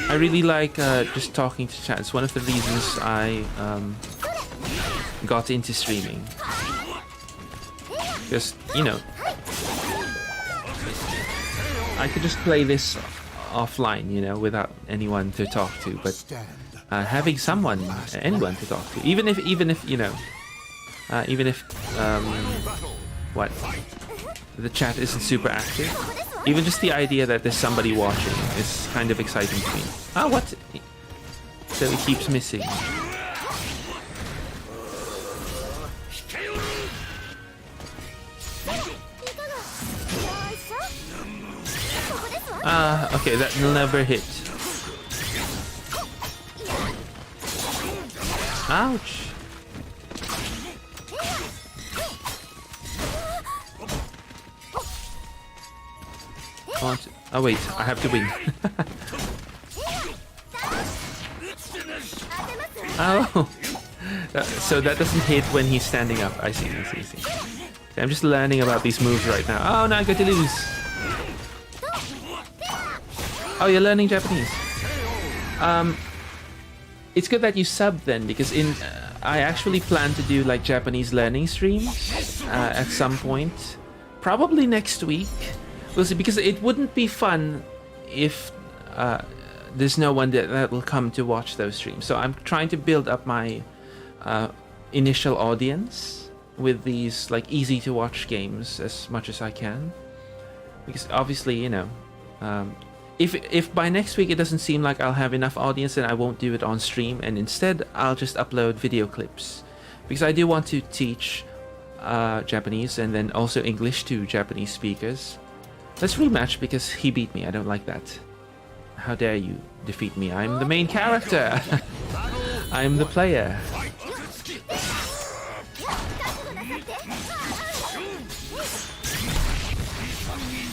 S1: I really like just talking to chat. It's one of the reasons I got into streaming. Just, you know, I could just play this offline, you know, without anyone to talk to. But having anyone to talk to, even if you know, what, the chat isn't super active, even just the idea that there's somebody watching is kind of exciting to me. Ah, what? So it keeps missing. Ah, okay, that will never hit. Ouch. Oh wait, I have to win. Oh, so that doesn't hit when he's standing up. I see. I'm just learning about these moves right now. Oh no, I'm going to lose. Oh, you're learning Japanese. It's good that you sub then, because I actually plan to do like Japanese learning streams at some point, probably next week. We'll see, because it wouldn't be fun if there's no one that will come to watch those streams. So I'm trying to build up my initial audience with these like easy to watch games as much as I can, because obviously, you know, if by next week it doesn't seem like I'll have enough audience, then I won't do it on stream, and instead I'll just upload video clips, because I do want to teach Japanese and then also English to Japanese speakers. Let's rematch, because he beat me. I don't like that. How dare you defeat me? I'm the main character. I'm the player.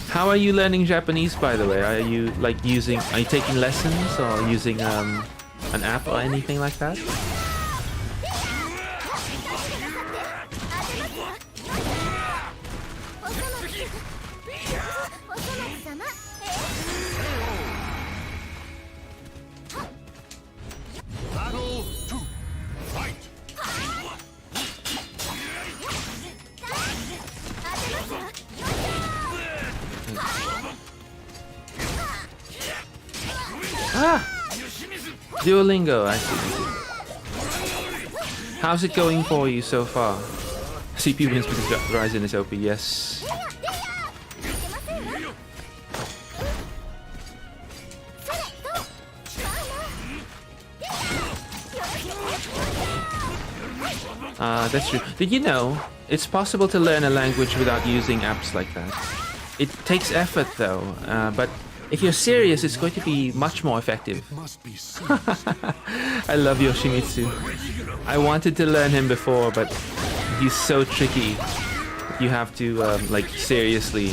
S1: How are you learning Japanese, by the way? Are you like are you taking lessons or using an app or anything like that? Ah! Duolingo, I see. How's it going for you so far? CPU wins because Ryzen is OP, yes. That's true. Did you know it's possible to learn a language without using apps like that? It takes effort though, but if you're serious, it's going to be much more effective. I love Yoshimitsu. I wanted to learn him before, but he's so tricky. You have to like seriously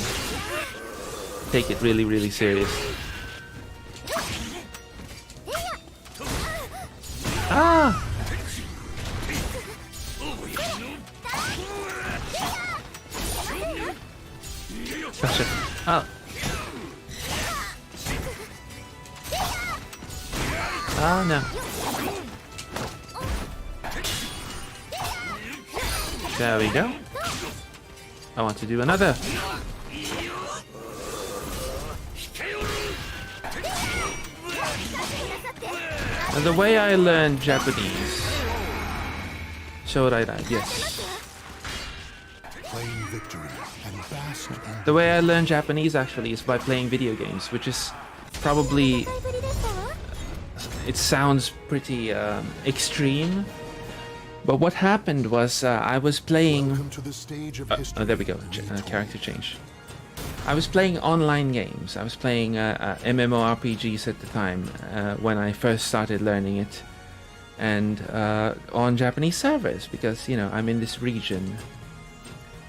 S1: take it really, really serious. Ah! Gotcha. Oh. Oh no. There we go. I want to do another. And the way I learned Japanese. Yes. The way I learned Japanese actually is by playing video games, which is probably... It sounds pretty extreme, but what happened was I was playing... oh, there we go, character change. I was playing online games. I was playing MMORPGs at the time when I first started learning it, and on Japanese servers, because, you know, I'm in this region.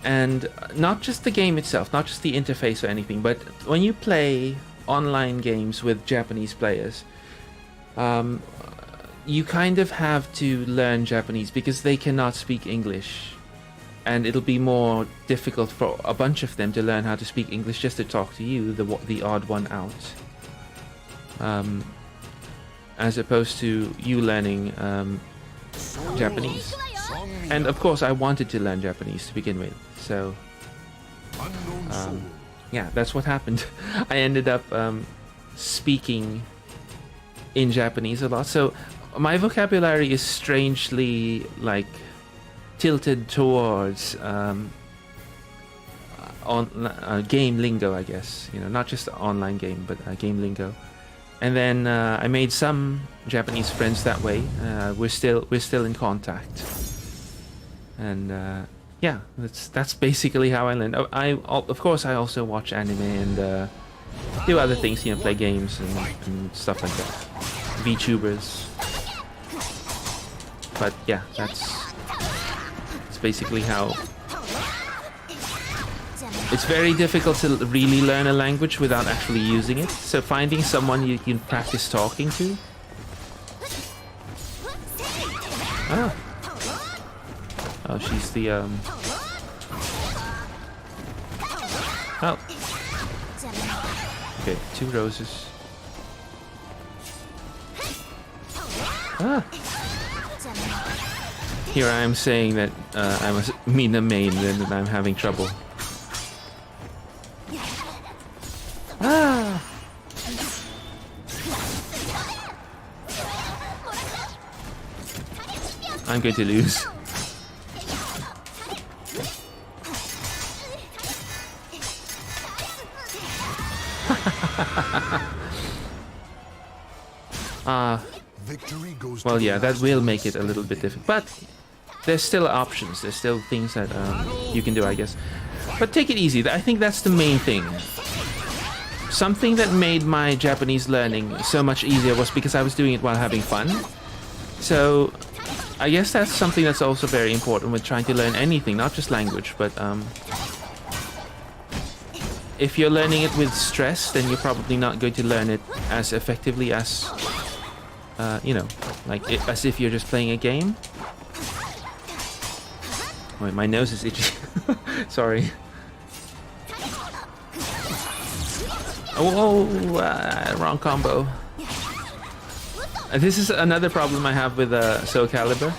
S1: And not just the game itself, not just the interface or anything, but when you play online games with Japanese players, you kind of have to learn Japanese because they cannot speak English, and it'll be more difficult for a bunch of them to learn how to speak English just to talk to you, the odd one out, as opposed to you learning Japanese. And of course I wanted to learn Japanese to begin with, so yeah, that's what happened. I ended up speaking in Japanese a lot, so my vocabulary is strangely like tilted towards game lingo, I guess, you know, not just online game, but game lingo. And then I made some Japanese friends that way. We're still in contact, and yeah, that's basically how I learned. Of course I also watch anime and do other things, you know, play games and stuff like that. VTubers. But yeah, that's basically how. It's very difficult to really learn a language without actually using it. So finding someone you can practice talking to. Oh, she's the Oh. Okay, 2 roses. Ah. Here I am saying that I must mean the main, then that I'm having trouble. Ah. I'm going to lose. Well, yeah, that will make it a little bit difficult. But there's still options. There's still things that you can do, I guess. But take it easy. I think that's the main thing. Something that made my Japanese learning so much easier was because I was doing it while having fun. So I guess that's something that's also very important when trying to learn anything, not just language, but if you're learning it with stress, then you're probably not going to learn it as effectively as, you know, as if you're just playing a game. Wait, my nose is itchy. Sorry. Oh, wrong combo. This is another problem I have with SoulCalibur.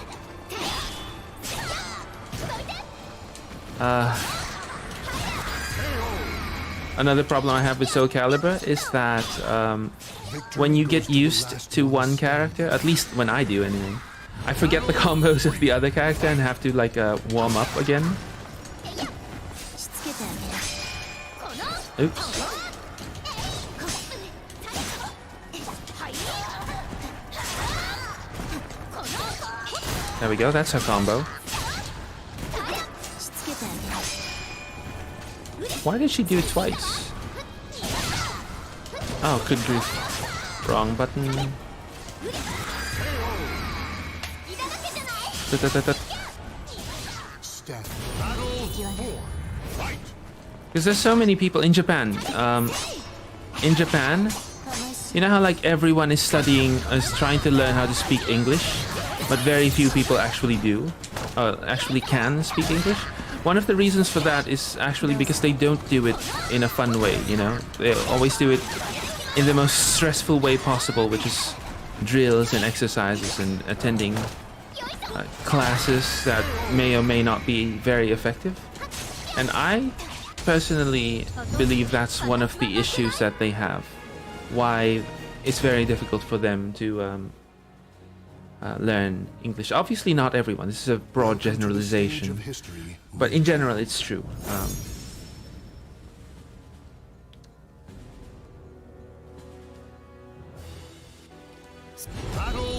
S1: Another problem I have with SoulCalibur is that when you get used to one character, at least when I do anyway, I forget the combos of the other character and have to like warm up again. Oops. There we go, that's her combo. Why did she do it twice? Oh, good grief. Wrong button. Because there's so many people in Japan. In Japan, you know how like everyone is trying to learn how to speak English, but very few people actually do, actually can speak English. One of the reasons for that is actually because they don't do it in a fun way, you know? They always do it in the most stressful way possible, which is drills and exercises and attending classes that may or may not be very effective. And I personally believe that's one of the issues that they have. Why it's very difficult for them to learn English. Obviously not everyone, this is a broad generalization, but in general it's true.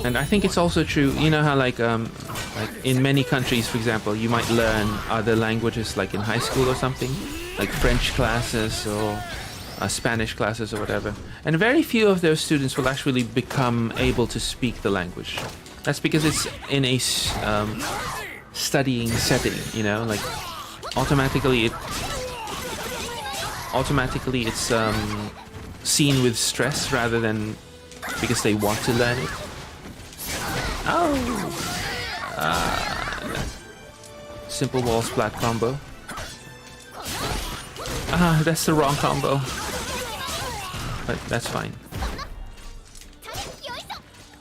S1: And I think it's also true, you know how like in many countries, for example, you might learn other languages like in high school or something, like French classes or Spanish classes or whatever, and very few of those students will actually become able to speak the language. That's because it's in a studying setting, you know, like automatically it's seen with stress rather than because they want to learn it. Oh, simple wall splat combo. That's the wrong combo, but that's fine.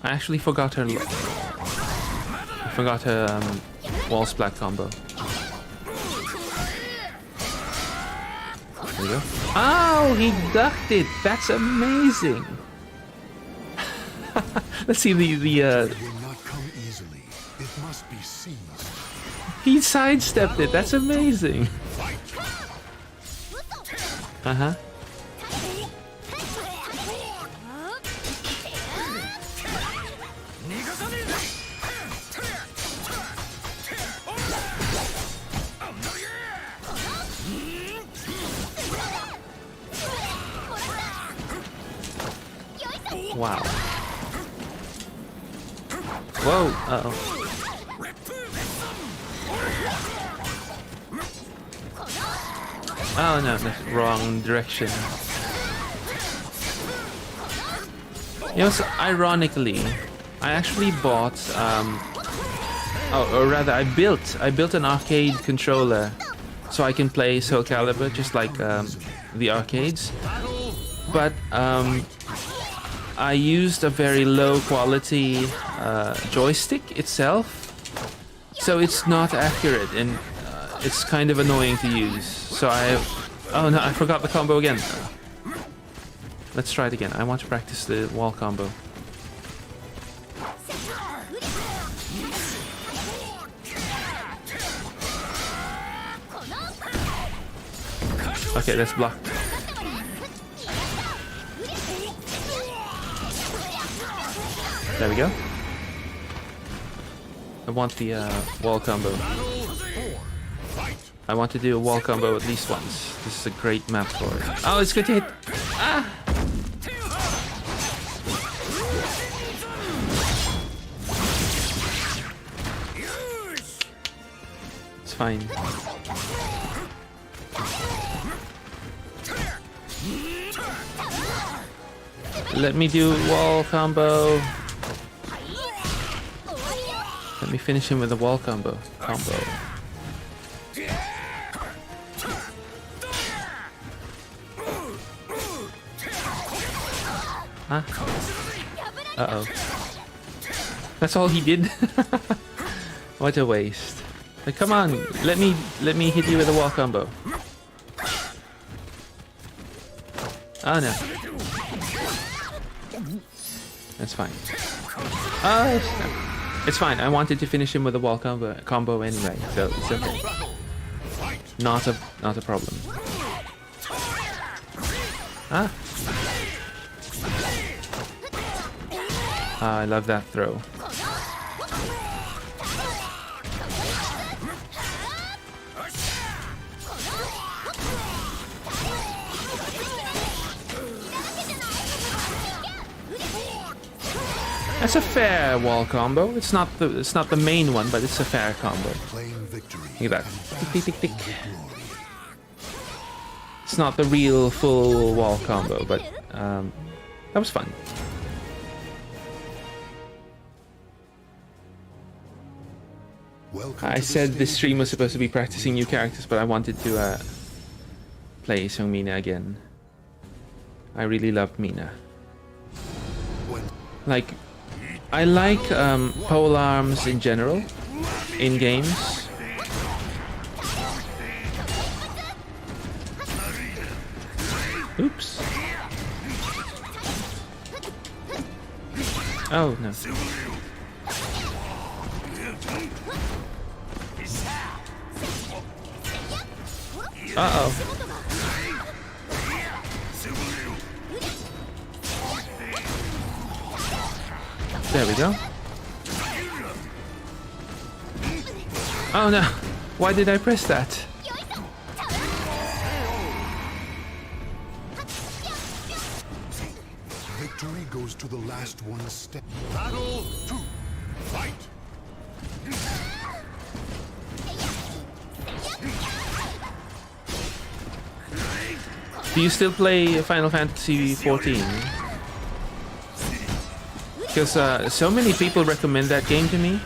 S1: I actually forgot her. I forgot her wall splat combo. There we go. Oh, he ducked it. That's amazing. Let's see the. He sidestepped it. That's amazing. Uh-huh. Wow. Whoa, uh-oh. Oh no, that's wrong direction. You know, so ironically, I actually bought, or rather I built an arcade controller so I can play SoulCalibur just like the arcades, but I used a very low quality joystick itself, so it's not accurate and it's kind of annoying to use. So oh no, I forgot the combo again. Let's try it again. I want to practice the wall combo. Okay, that's blocked. There we go. I want the wall combo. I want to do a wall combo at least once. This is a great map for it. Oh, it's going to hit. Ah! It's fine. Let me do wall combo. Let me finish him with a wall combo. Huh? Uh-oh. That's all he did? What a waste. Like, come on, let me hit you with a wall combo. Oh no. That's fine. Oh, it's fine. I wanted to finish him with a wall combo anyway, so it's okay. Not a problem. Ah. I love that throw. That's a fair wall combo. It's not the main one, but it's a fair combo. Look at that. Tick, tick, tick, tick. It's not the real full wall combo, but that was fun. I said this stream was supposed to be practicing new characters, but I wanted to play Sung Mina again. I really loved Mina. Like, I like pole arms in general in games. Oops. Oh no. Uh-oh. There we go. Oh no! Why did I press that?
S3: Victory goes to the last one step. Battle 2. Fight!
S1: Do you still play Final Fantasy XIV? Because so many people recommend that game to me,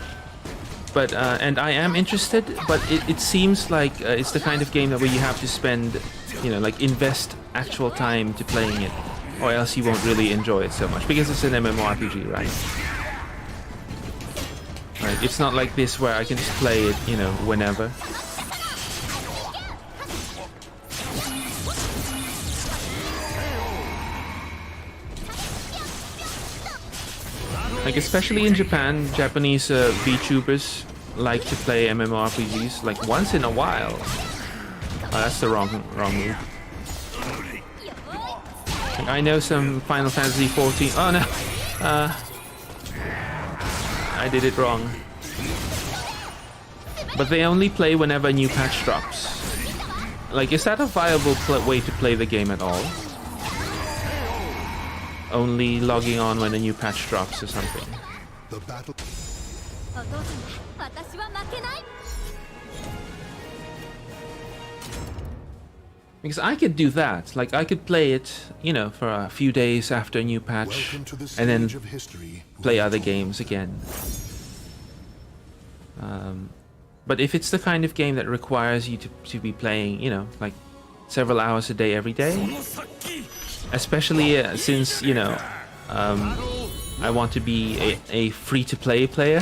S1: but and I am interested, but it seems like it's the kind of game that where you have to spend, you know, like invest actual time to playing it, or else you won't really enjoy it so much, because it's an MMORPG, right? Right, it's not like this where I can just play it, you know, whenever. Like, especially in Japan, Japanese VTubers like to play MMORPGs like once in a while. Oh, that's the wrong move. Like, I know some Final Fantasy XIV. Oh no, I did it wrong. But they only play whenever a new patch drops. Like, is that a viable way to play the game at all? Only logging on when a new patch drops or something.
S3: The battle.
S1: Because I could do that. Like, I could play it, you know, for a few days after a new patch, and then play other games again. But if it's the kind of game that requires you to be playing, you know, like several hours a day every day. Especially since, you know, I want to be a free-to-play player.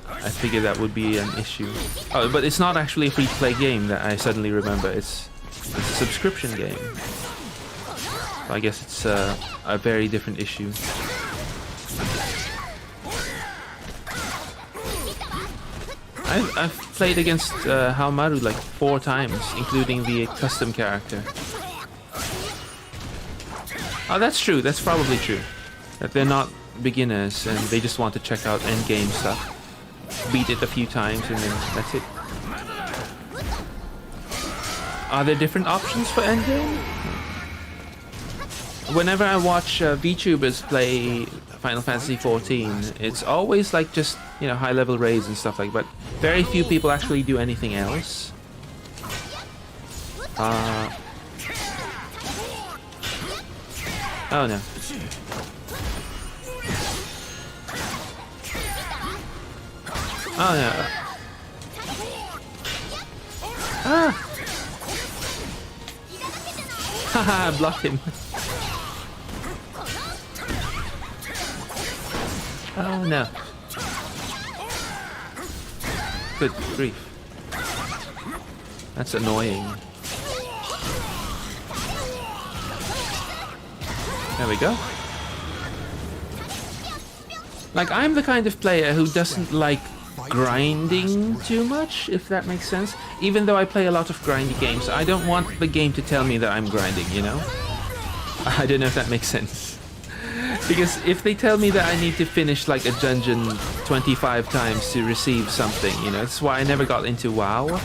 S1: I figured that would be an issue. Oh, but it's not actually a free-to-play game that I suddenly remember. It's a subscription game. I guess it's a very different issue. I've played against Hamaru like 4 times, including the custom character. Oh, that's true. That's probably true. That they're not beginners and they just want to check out endgame stuff. Beat it a few times and then that's it. Are there different options for endgame? Whenever I watch VTubers play Final Fantasy XIV, it's always like just, you know, high-level raids and stuff like that. But very few people actually do anything else. Oh no. Oh no. Ah! Haha, I blocked him. Oh no. Good grief. That's annoying. There we go. Like, I'm the kind of player who doesn't like grinding too much, if that makes sense. Even though I play a lot of grindy games, I don't want the game to tell me that I'm grinding, you know? I don't know if that makes sense. Because if they tell me that I need to finish like a dungeon 25 times to receive something, you know, that's why I never got into WoW.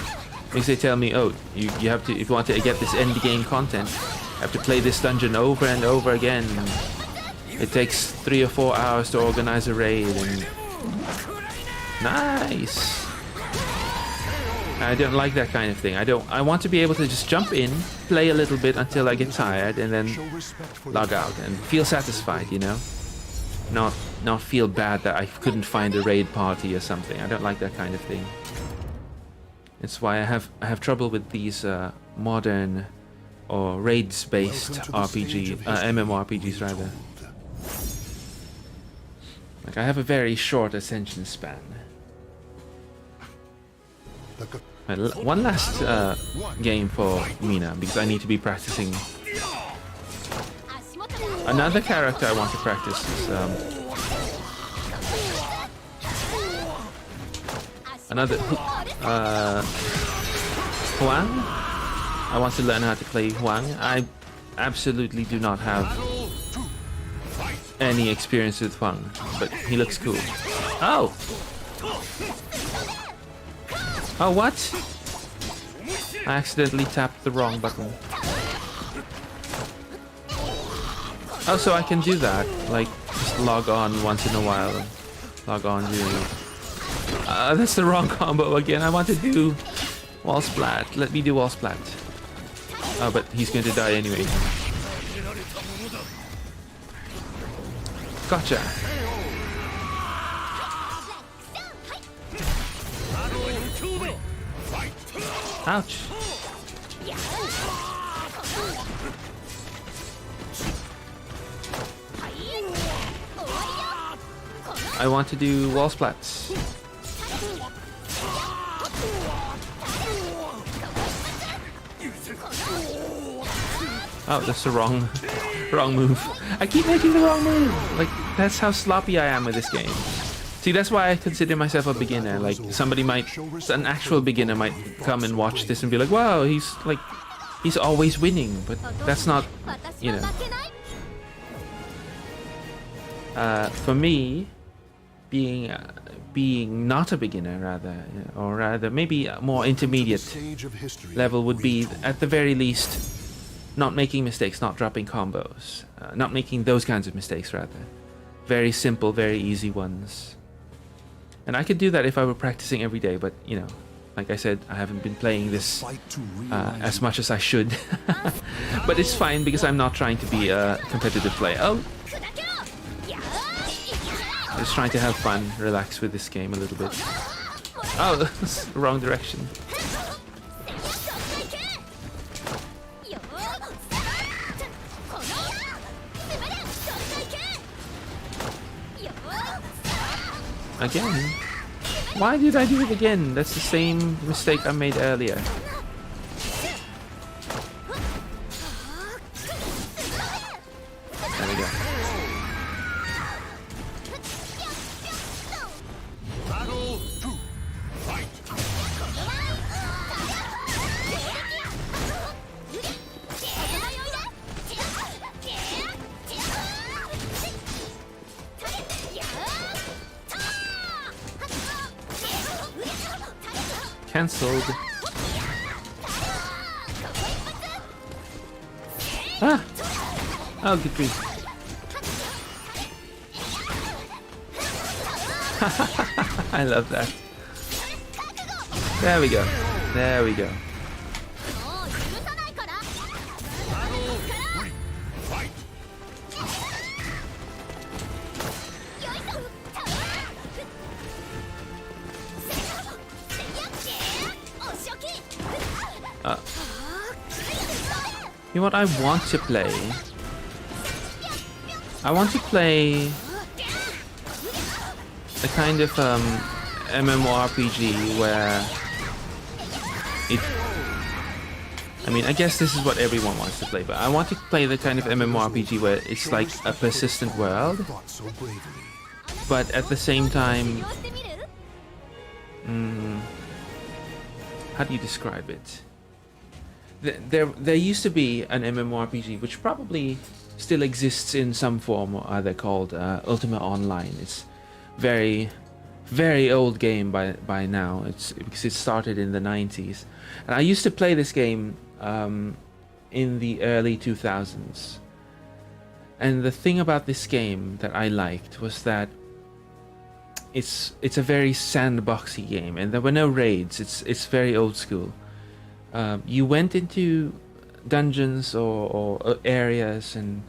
S1: Because they tell me, oh, you have to, if you want to get this end game content, you have to play this dungeon over and over again. It takes 3 or 4 hours to organize a raid and... Nice! I don't like that kind of thing. I want to be able to just jump in, play a little bit until I get tired, and then log out and feel satisfied, you know? Not feel bad that I couldn't find a raid party or something. I don't like that kind of thing. It's why I have trouble with these modern or raids-based MMORPGs rather. Like, I have a very short attention span. One last game for Mina, because I need to be practicing. Another character I want to practice is another Huang. I want to learn how to play Huang. I absolutely do not have any experience with Huang, but he looks cool. Oh! Oh, what? I accidentally tapped the wrong button. Oh, so I can do that. Like, just log on once in a while. And log on during... that's the wrong combo again. I want to do wall splat. Let me do wall splat. Oh, but he's going to die anyway. Gotcha. Ouch. I want to do wall splats. Oh, that's the wrong move. I keep making the wrong move. Like, that's how sloppy I am with this game. See, that's why I consider myself a beginner. Like, somebody might, an actual beginner might come and watch this and be like, wow, he's always winning. But that's not, you know. For me, being not a beginner, rather, or rather maybe a more intermediate level would be, at the very least, not making mistakes, not dropping combos, not making those kinds of mistakes, rather. Very simple, very easy ones. And I could do that if I were practicing every day, but, you know, like I said, I haven't been playing this as much as I should. But it's fine because I'm not trying to be a competitive player. Oh! Just trying to have fun, relax with this game a little bit. Oh, wrong direction. Again? Why did I do it again? That's the same mistake I made earlier. There we go.
S3: Battle 2. Fight.
S1: Cancelled. Ah! Oh, good grief. I love that. There we go. There we go. You know what I want to play? I want to play a kind of MMORPG where it... I mean, I guess this is what everyone wants to play, but I want to play the kind of MMORPG where it's like a persistent world, but at the same time... how do you describe it? There used to be an MMORPG which probably still exists in some form or other called Ultima Online. It's very, very old game by now. It's because it started in the 90s, and I used to play this game in the early 2000s. And the thing about this game that I liked was that it's a very sandboxy game, and there were no raids. It's very old school. You went into dungeons or areas, and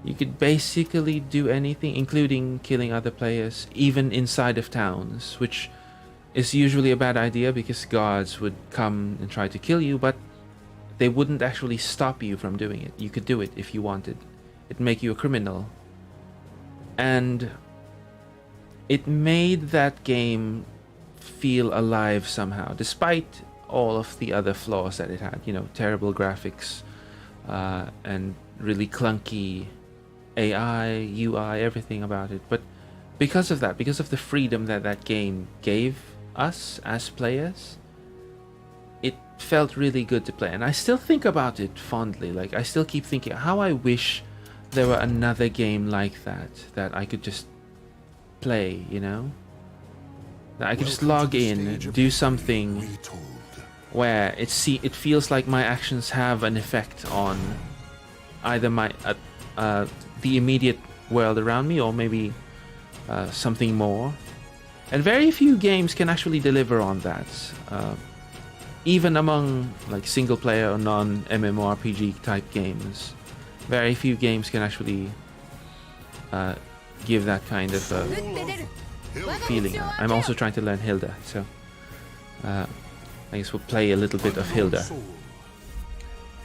S1: you could basically do anything, including killing other players, even inside of towns, which is usually a bad idea because guards would come and try to kill you, but they wouldn't actually stop you from doing it. You could do it if you wanted. It'd make you a criminal. And it made that game feel alive somehow, despite all of the other flaws that it had, you know, terrible graphics and really clunky AI, UI, everything about it. But because of that, because of the freedom that that game gave us as players, it felt really good to play. And I still think about it fondly. Like, I still keep thinking how I wish there were another game like that I could just play, you know? That I could just log in, do something where it feels like my actions have an effect on either my the immediate world around me, or maybe something more. And very few games can actually deliver on that. Even among like single player or non MMORPG type games, very few games can actually give that kind of feeling. I'm also trying to learn Hilda, so I guess we'll play a little bit of Hilda.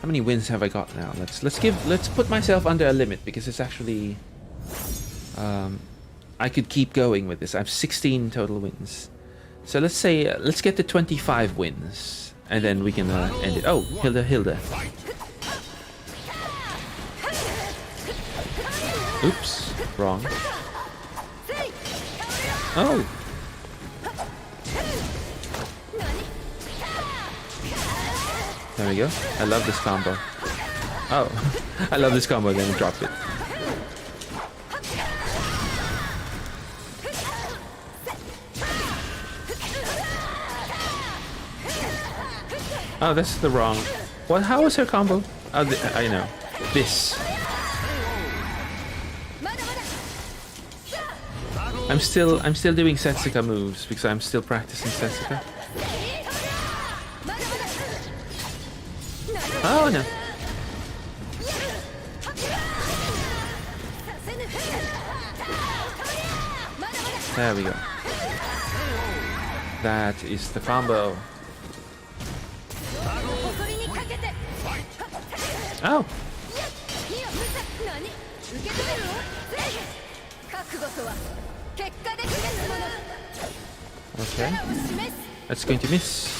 S1: How many wins have I got now? Let's put myself under a limit, because it's actually I could keep going with this. I have 16 total wins. So let's say let's get to 25 wins, and then we can end it. Oh, Hilda. Oops, wrong. Oh. There we go. I love this combo. Oh, I love this combo, then drop it. Oh, that's the wrong. What? How was her combo? Oh, I know. This. I'm still doing Setsuka moves because I'm still practicing Setsuka. Oh no. There we go. That is the combo. Oh. Okay. That's going to miss.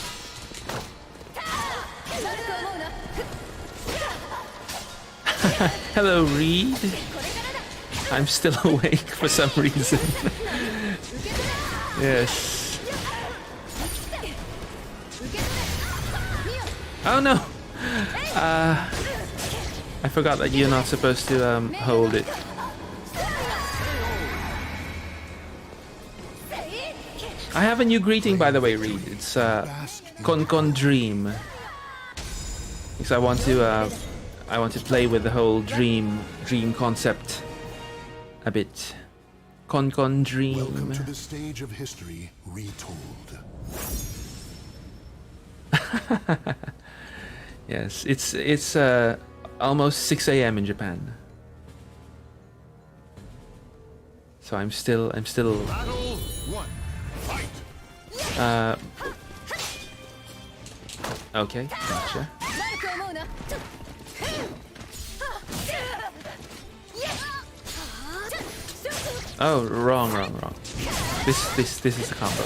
S1: Hello, Reed. I'm still awake for some reason. Yes. Oh no! I forgot that you're not supposed to hold it. I have a new greeting, by the way, Reed. It's Konkondream. Because I want to play with the whole dream concept a bit. Konkondream.
S3: Welcome to the stage of history retold.
S1: Yes, it's almost 6 a.m. in Japan. So I'm still
S3: Battle 1. Fight.
S1: Okay, gotcha. Oh, wrong. This is the combo.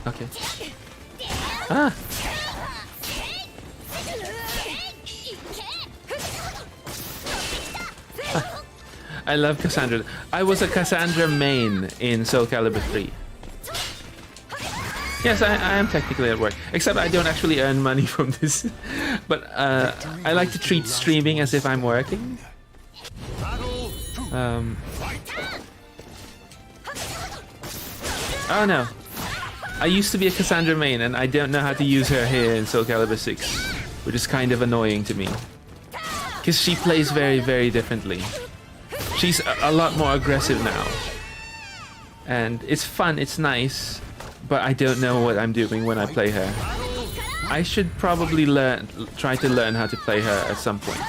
S1: Okay. Ah! I love Cassandra. I was a Cassandra main in SoulCalibur 3. Yes, I am technically at work, except I don't actually earn money from this. But I like to treat streaming as if I'm working. Oh no. I used to be a Cassandra main and I don't know how to use her here in SoulCalibur 6, which is kind of annoying to me. Because she plays very, very differently. She's a lot more aggressive now. And it's fun, it's nice, but I don't know what I'm doing when I play her. I should probably try to learn how to play her at some point.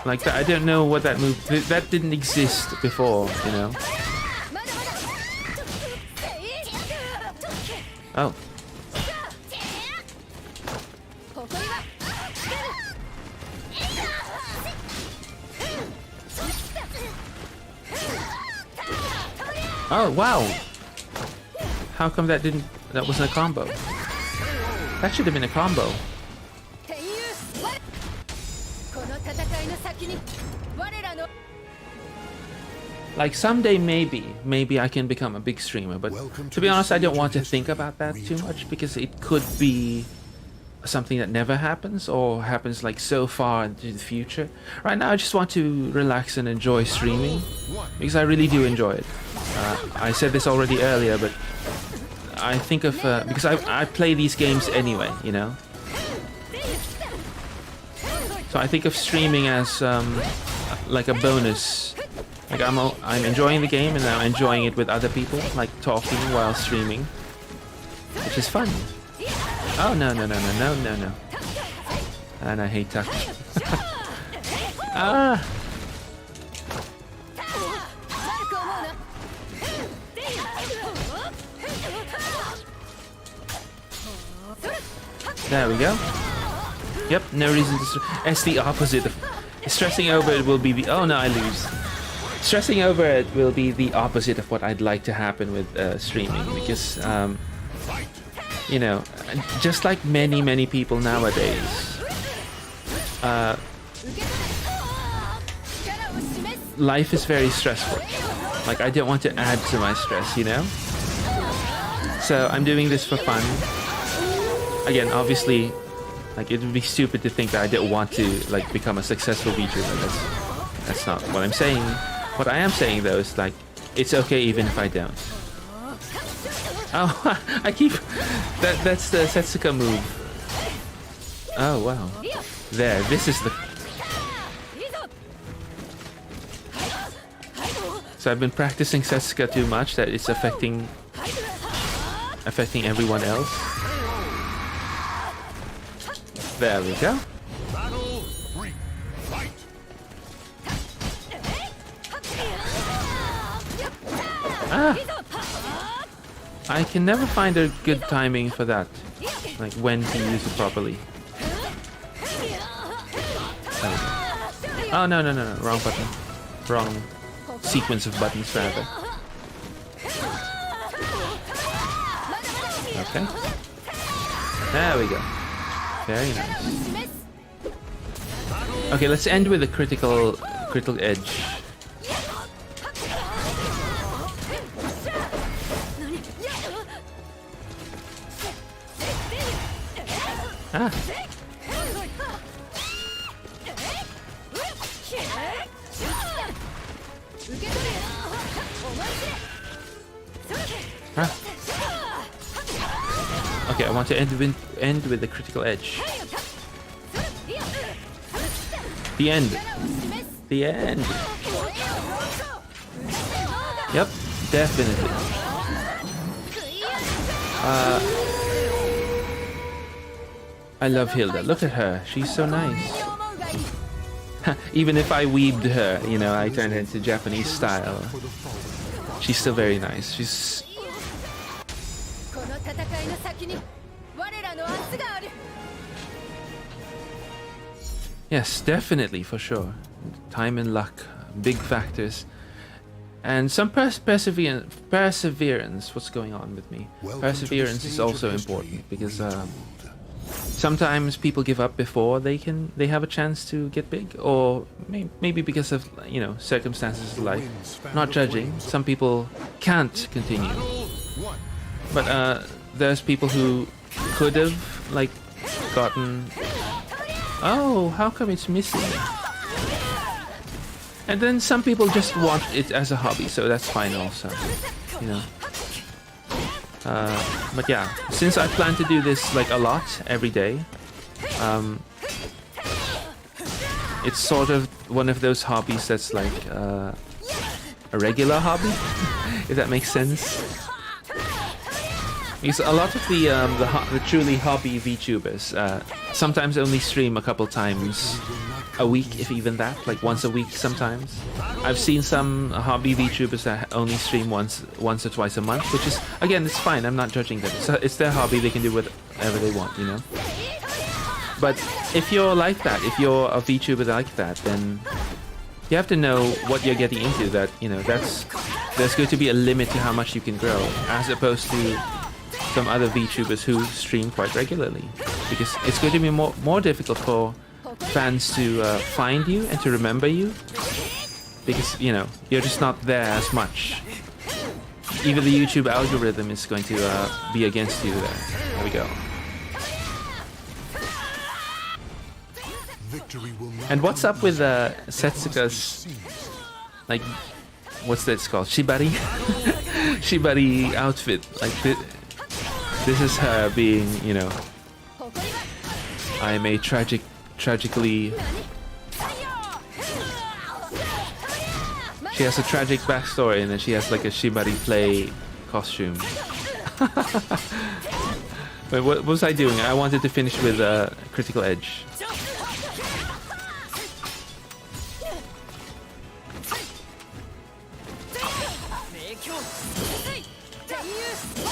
S1: Like that, I don't know what that move... That didn't exist before, you know? Oh. Oh, wow! How come that wasn't a combo? That should have been a combo. Like someday maybe I can become a big streamer, but to be honest I don't want to think about that too much because it could be something that never happens or happens like so far into the future. Right now I just want to relax and enjoy streaming because I really do enjoy it. I said this already earlier, but I think of because I play these games anyway, you know. So I think of streaming as like a bonus. Like I'm enjoying the game and I'm enjoying it with other people, like talking while streaming, which is fun. Oh no. And I hate touch. Ah. There we go. Yep, no reason to... It's the opposite of... Stressing over it will be the... Oh no, I lose. Stressing over it will be the opposite of what I'd like to happen with streaming. Because, you know, just like many people nowadays, life is very stressful. Like, I don't want to add to my stress, you know? So, I'm doing this for fun. Again, obviously, like, it would be stupid to think that I didn't want to, like, become a successful VTuber. That's not what I'm saying. What I am saying, though, is, like, it's okay even if I don't. Oh, I keep... That's the Setsuka move. Oh, wow. There, this is the... So I've been practicing Setsuka too much that it's affecting affecting everyone else. There we go.
S3: Battle 3. Fight.
S1: Ah! I can never find a good timing for that. Like when to use it properly. Oh, no. Wrong button. Wrong sequence of buttons, rather. Okay. There we go. Very nice. Okay, let's end with a critical edge. Ah. Ah. Okay, I want to end with the critical edge. The end. The end. Yep, definitely. I love Hilda. Look at her. She's so nice. Even if I weebed her, you know, I turned her into Japanese style. She's still very nice. She's... Yes, definitely, for sure. Time and luck, big factors. And some perseverance. What's going on with me? Perseverance is also important because sometimes people give up before they have a chance to get big, or maybe because of, you know, circumstances of life. Not judging. Some people can't continue, but there's people who could have like gotten. Oh, how come it's missing? And then some people just want it as a hobby, so that's fine also, you know. But yeah, since I plan to do this like a lot every day, it's sort of one of those hobbies that's like a regular hobby, if that makes sense. Because a lot of the truly hobby VTubers sometimes only stream a couple times a week, if even that, like once a week sometimes. I've seen some hobby VTubers that only stream once or twice a month, which is, again, it's fine. I'm not judging them. It's their hobby. They can do whatever they want, you know. But if you're like that, if you're a VTuber like that, then you have to know what you're getting into. That, you know, there's going to be a limit to how much you can grow, as opposed to some other VTubers who stream quite regularly, because it's going to be more difficult for fans to find you and to remember you, because, you know, you're just not there as much. Even the YouTube algorithm is going to be against you there. There we go. And what's up with Setsuka's, like, what's that called? Shibari? Shibari outfit. Like, this is her being, you know, I am a tragically... She has a tragic backstory, and then she has like a Shibari play costume. Wait, what was I doing? I wanted to finish with Critical Edge.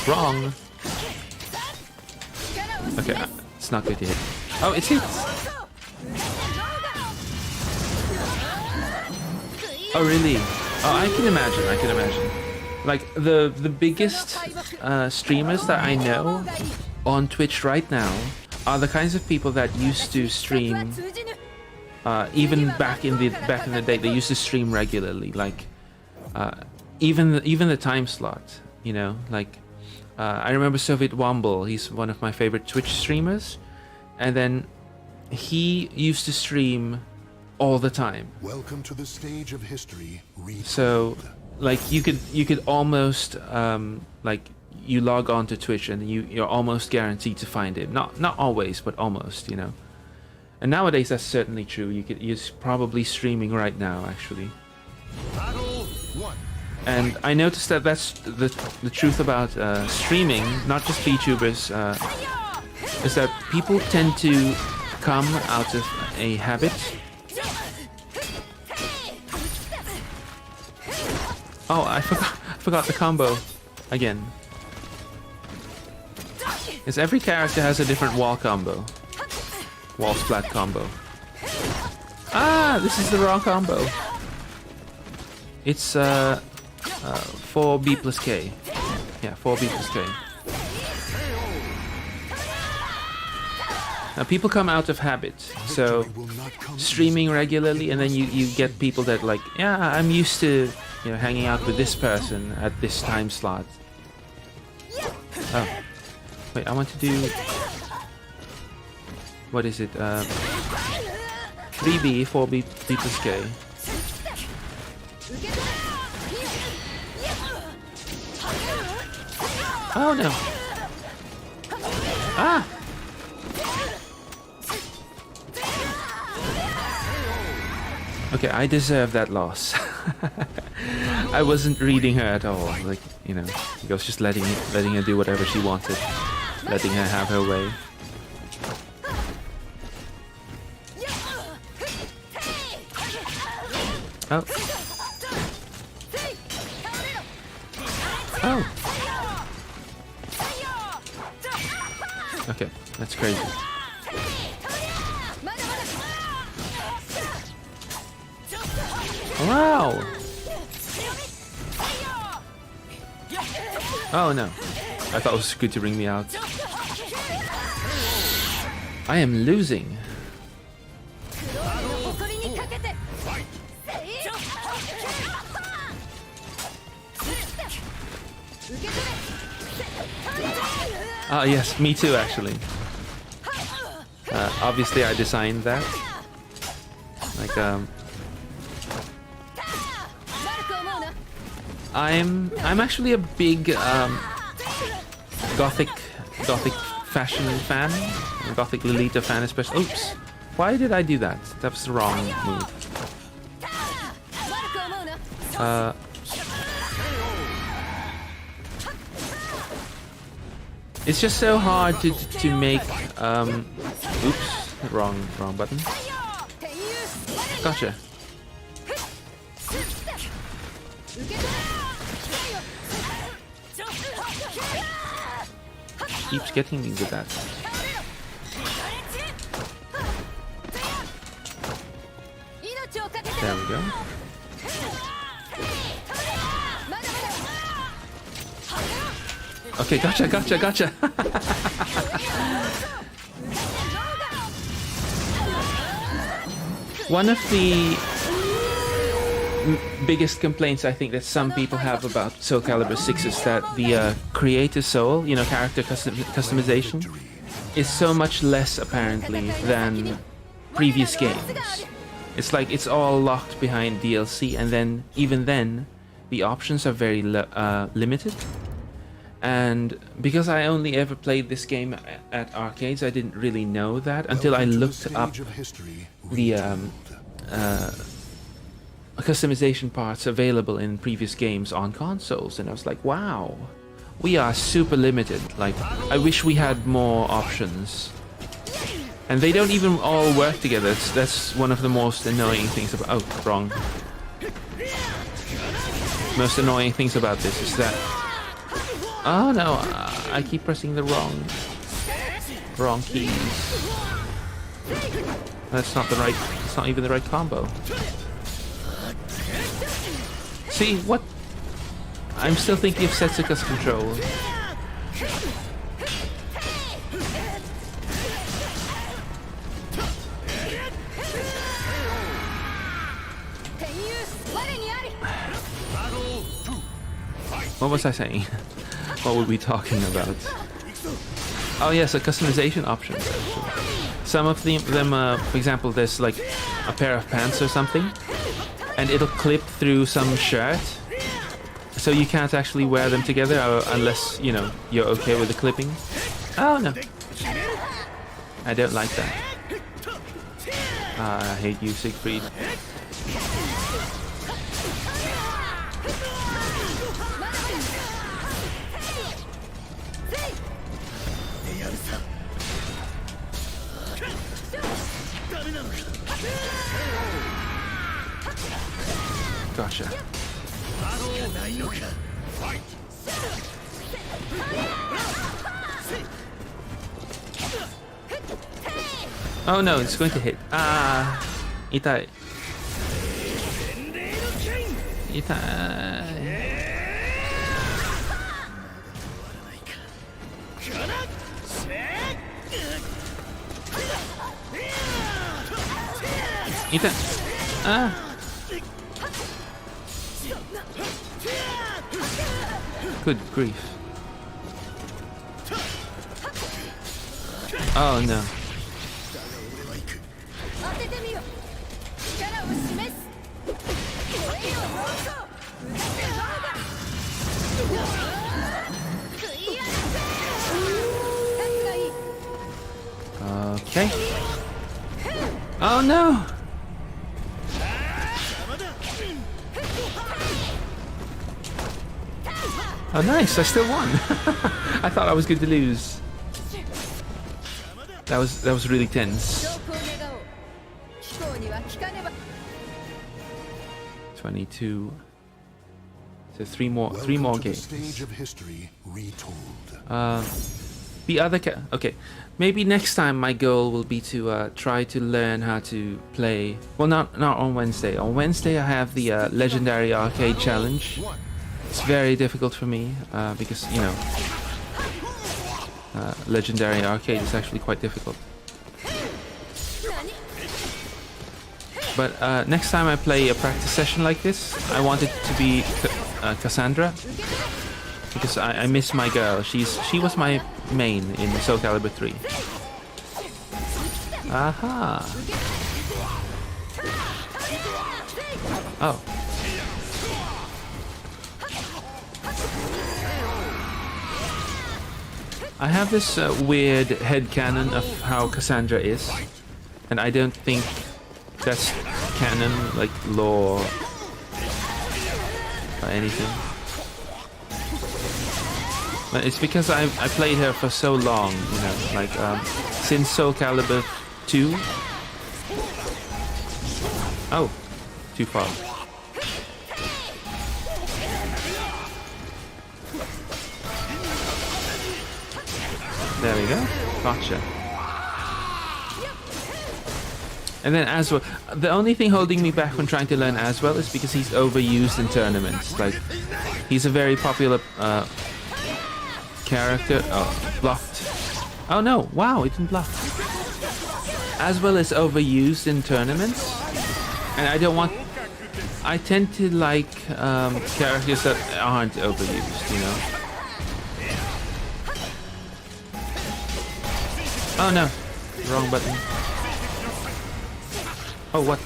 S1: Wrong. Okay, it's not good to hit. Oh, it hits! Oh, really? Oh, I can imagine. Like, the biggest streamers that I know on Twitch right now are the kinds of people that used to stream, even back in the day, they used to stream regularly. Like, even the time slot, you know, like, I remember Soviet Womble, he's one of my favorite Twitch streamers, and then he used to stream all the time.
S3: Welcome to the stage of history.
S1: So, like, you could almost like, you log on to Twitch and you're almost guaranteed to find him. Not always, but almost, you know. And nowadays that's certainly true. You're probably streaming right now, actually.
S3: Battle 1.
S1: And I noticed that that's the truth about streaming, not just VTubers, is that people tend to come out of a habit. Oh, I forgot the combo again. Because every character has a different wall combo. Wall splat combo. Ah, this is the wrong combo. It's 4B plus K. Yeah, 4B plus K. Now people come out of habit, so streaming regularly, and then you get people that like, yeah, I'm used to, you know, hanging out with this person at this time slot. Oh, wait, I want to do, what is it? 3B, 4B, B plus K. Oh no! Ah! Okay, I deserve that loss. I wasn't reading her at all. Like, you know, I was just letting her do whatever she wanted, letting her have her way. Oh. Oh. Okay, that's crazy. Wow! Oh no. I thought it was good to bring me out. I am losing. Ah, yes, me too, actually. Obviously, I designed that. Like, I'm actually a big gothic fashion fan, a gothic Lolita fan, especially. Oops, why did I do that? That was the wrong move. It's just so hard to make. Oops, wrong button. Gotcha. Keeps getting me with that. There we go. Okay, gotcha. One of the biggest complaints I think that some people have about SoulCalibur 6 is that the creator soul, you know, character customization, is so much less apparently than previous games. It's like it's all locked behind DLC, and then even then the options are very limited. And because I only ever played this game at arcades, I didn't really know that until I looked up the customization parts available in previous games on consoles, and I was like, wow, we are super limited. Like, I wish we had more options. And they don't even all work together. That's one of the most annoying things about... Oh, wrong. Most annoying things about this is that... Oh no, I keep pressing the wrong keys. That's not the right... It's not even the right combo. See, what? I'm still thinking of Setsuka's control. What was I saying? What were we talking about? Oh yes, a customization options. Actually. Some of them, for example, there's like a pair of pants or something, and it'll clip through some shirt, so you can't actually wear them together unless, you know, you're okay with the clipping. Oh no, I don't like that. I hate you, Siegfried. Gotcha. Oh no, it's going to hit. Ah, itai. Itai. Itai. Ah. Good grief. Oh no. Okay. Oh no. Oh nice, I still won. I thought I was going to lose. That was really tense. 22. So three more games.
S3: Stage of history retold.
S1: The other okay, maybe next time my goal will be to try to learn how to play. Well, not on Wednesday. On Wednesday I have the Legendary Arcade Challenge. It's very difficult for me because you know Legendary Arcade is actually quite difficult. But next time I play a practice session like this, I want it to be Cassandra, because I miss my girl. She was my main in SoulCalibur 3. Aha! Oh. I have this weird headcanon of how Cassandra is, and I don't think that's canon, like lore or anything. But it's because I played her for so long, you know, like since SoulCalibur 2. Oh, too far. There we go. Gotcha. And then Aswell. The only thing holding me back from trying to learn Aswell is because he's overused in tournaments. Like, he's a very popular character. Oh, blocked. Oh no! Wow, it didn't block. Aswell is overused in tournaments, and I don't want. I tend to like characters that aren't overused. You know. Oh no! Wrong button. Oh, what?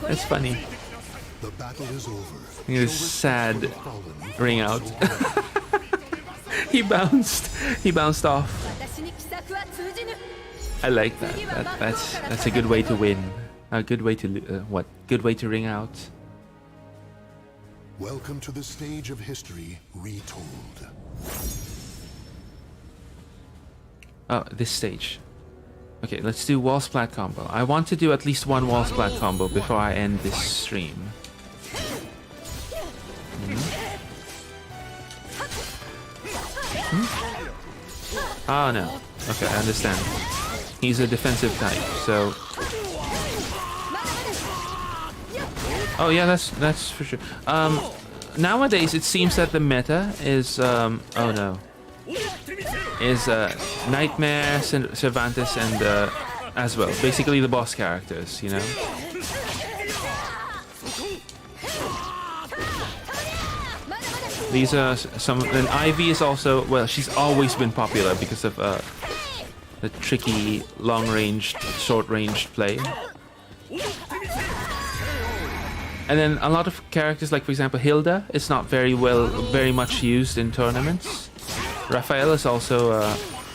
S1: That's funny.
S3: The battle is over.
S1: His sad ring out. He bounced off. I like that. That's a good way to win. A good way to what? Good way to ring out.
S3: Welcome to the stage of history retold.
S1: Oh, this stage. Okay, let's do wall splat combo. I want to do at least one wall splat combo before I end this stream. Oh no. Okay, I understand. He's a defensive type, so. Oh yeah, that's for sure. Nowadays it seems that the meta is oh no. Is Nightmare, Cervantes, and Aswell. Basically the boss characters, you know? These are some... And Ivy is also... Well, she's always been popular because of the tricky, long-ranged, short-ranged play. And then a lot of characters, like for example Hilda, is not very much used in tournaments. Raphael is also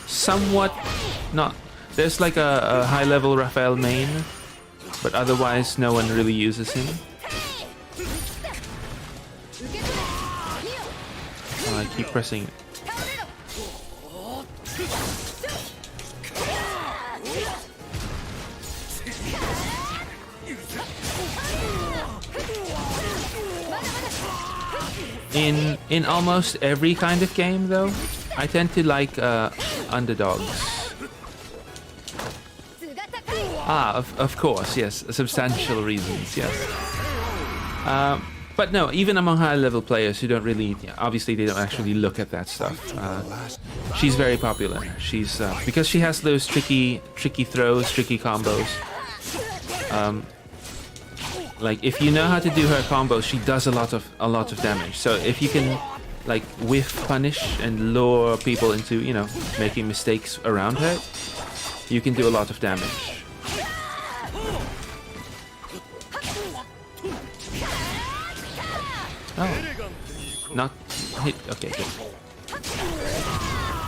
S1: somewhat not. There's like a high-level Raphael main, but otherwise no one really uses him. I keep pressing it. In almost every kind of game, though, I tend to like underdogs. Of course, yes, substantial reasons, yes. But no, even among high-level players who don't really, obviously they don't actually look at that stuff. She's very popular. She's because she has those tricky throws, tricky combos. Like if you know how to do her combos, she does a lot of damage. So if you can like whiff punish and lure people into, you know, making mistakes around her, you can do a lot of damage. Oh, not hit. Okay, good.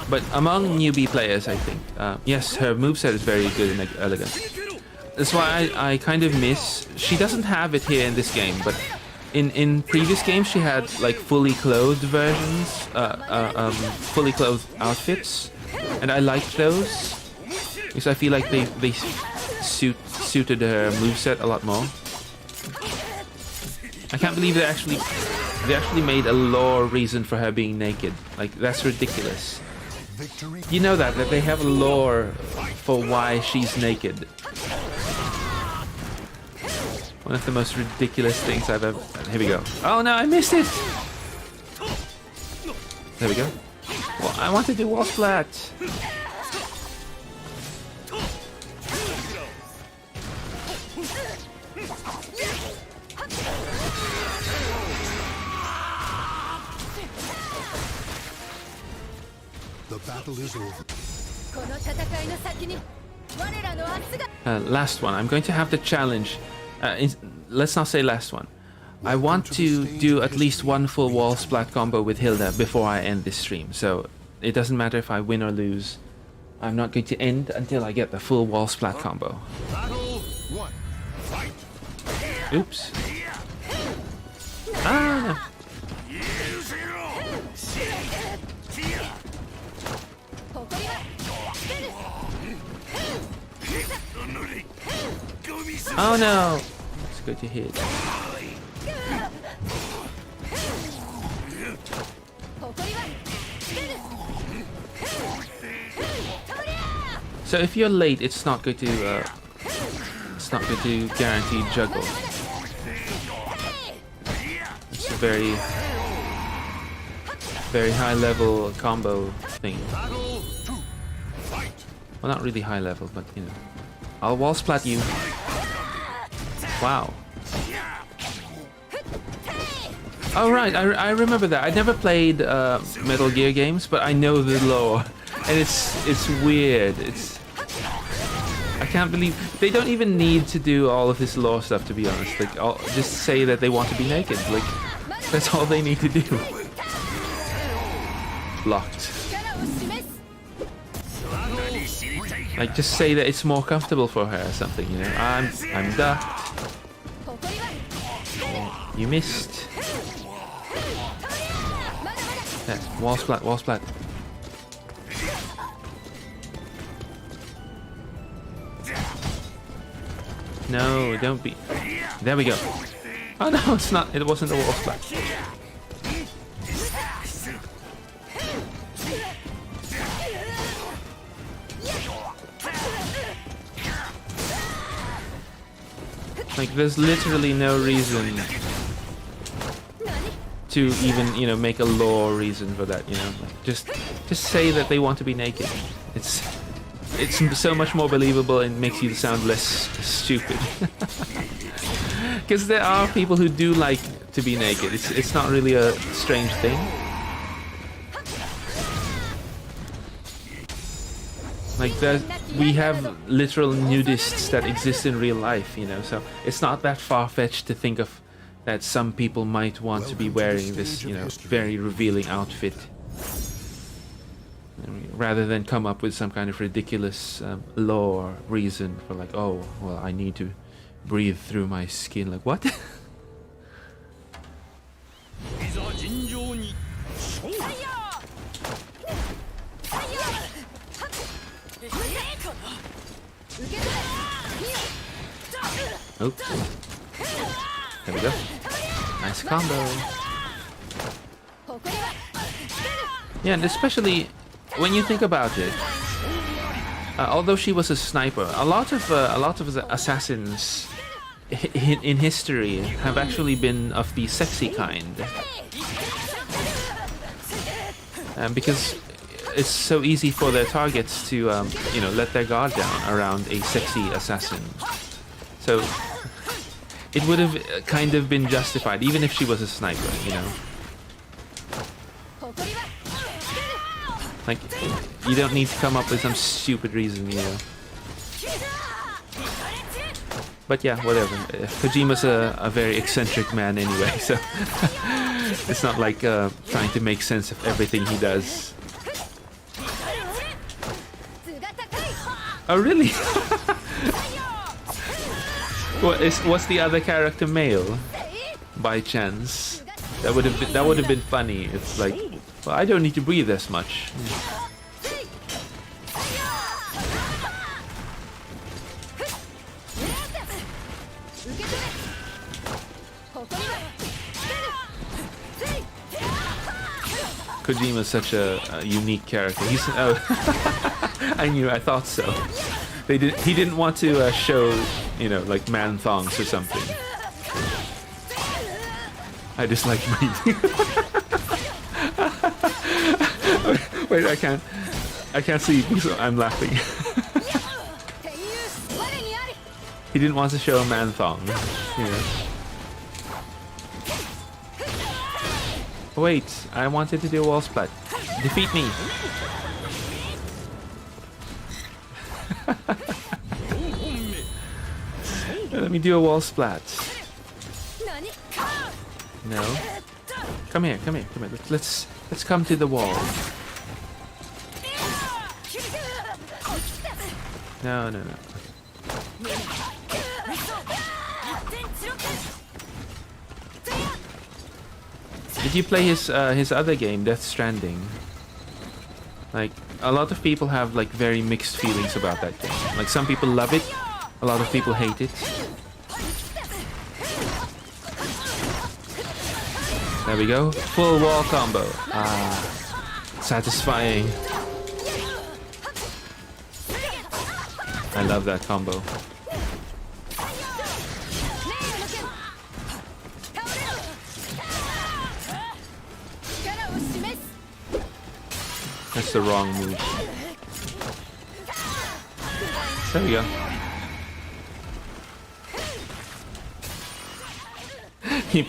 S1: But among newbie players, I think, yes, her moveset is very good and elegant. That's why I kind of miss. She doesn't have it here in this game, but in previous games she had like fully clothed versions, fully clothed outfits, and I liked those because I feel like they suited her moveset a lot more. I can't believe they actually made a lore reason for her being naked. Like that's ridiculous. You know that they have a lore for why she's naked. One of the most ridiculous things I've ever... Here we go. Oh no, I missed it! There we go. Well, I want to do wall splat.
S3: The battle is over.
S1: Last one. I'm going to have the challenge. Let's not say last one. I want to do at least one full wall splat combo with Hilda before I end this stream. So it doesn't matter if I win or lose. I'm not going to end until I get the full wall splat combo. Oops. Ah, no. Oh no! It's good to hit. So if you're late, it's not going to guarantee juggle. It's a very high level combo thing. Well, not really high level, but you know. I'll wall splat you. Wow. Oh right, I remember that. I never played Metal Gear games, but I know the lore, and it's weird. I can't believe they don't even need to do all of this lore stuff, to be honest. Like, just say that they want to be naked. Like, that's all they need to do. Blocked. Like, just say that it's more comfortable for her or something, you know. I'm ducked. You missed. There, wall splat, wall splat. No, don't be. There we go. Oh no, it's not. It wasn't a wall splat. Like, there's literally no reason to even, you know, make a lore reason for that, you know. Like, just say that they want to be naked. It's so much more believable and makes you sound less stupid. Because there are people who do like to be naked. It's not really a strange thing. Like, we have literal nudists that exist in real life, you know, so it's not that far-fetched to think of that some people might want to be wearing this, you know, very revealing outfit, rather than come up with some kind of ridiculous lore reason for, like, oh, well, I need to breathe through my skin. Like, what? Oops. There we go. Nice combo. Yeah, and especially when you think about it, although she was a sniper, a lot of assassins in history have actually been of the sexy kind, because it's so easy for their targets to let their guard down around a sexy assassin. So it would have kind of been justified, even if she was a sniper, you know. Like, you don't need to come up with some stupid reason, you know. But yeah, whatever. Kojima's a very eccentric man anyway, so it's not like trying to make sense of everything he does. Oh, really? Was the other character male, by chance? That would have been funny. It's like, well, I don't need to breathe as much. Kojima's such a unique character. He's I thought so. He didn't want to show, like man thongs or something. I just like breathing. Wait, I can't see because I'm laughing. He didn't want to show a man thong. Wait, I wanted to do a wall splat. Defeat me. Let me do a wall splat. No. Come here. Let's come to the wall. No. Did you play his other game, Death Stranding? Like, a lot of people have like very mixed feelings about that game. Like, some people love it, a lot of people hate it. There we go. Full wall combo. Satisfying. I love that combo. That's the wrong move. There we go. He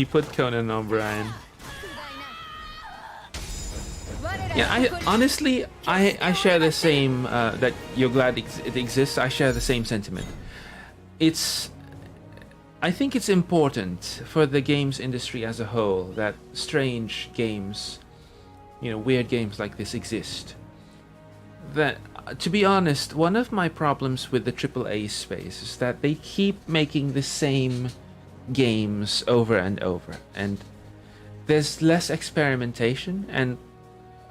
S1: put Conan O'Brien. Yeah, I share the same that you're glad it exists. I share the same sentiment. I think it's important for the games industry as a whole that strange games, weird games like this exist. That, to be honest, one of my problems with the AAA space is that they keep making the same games over and over, and there's less experimentation, and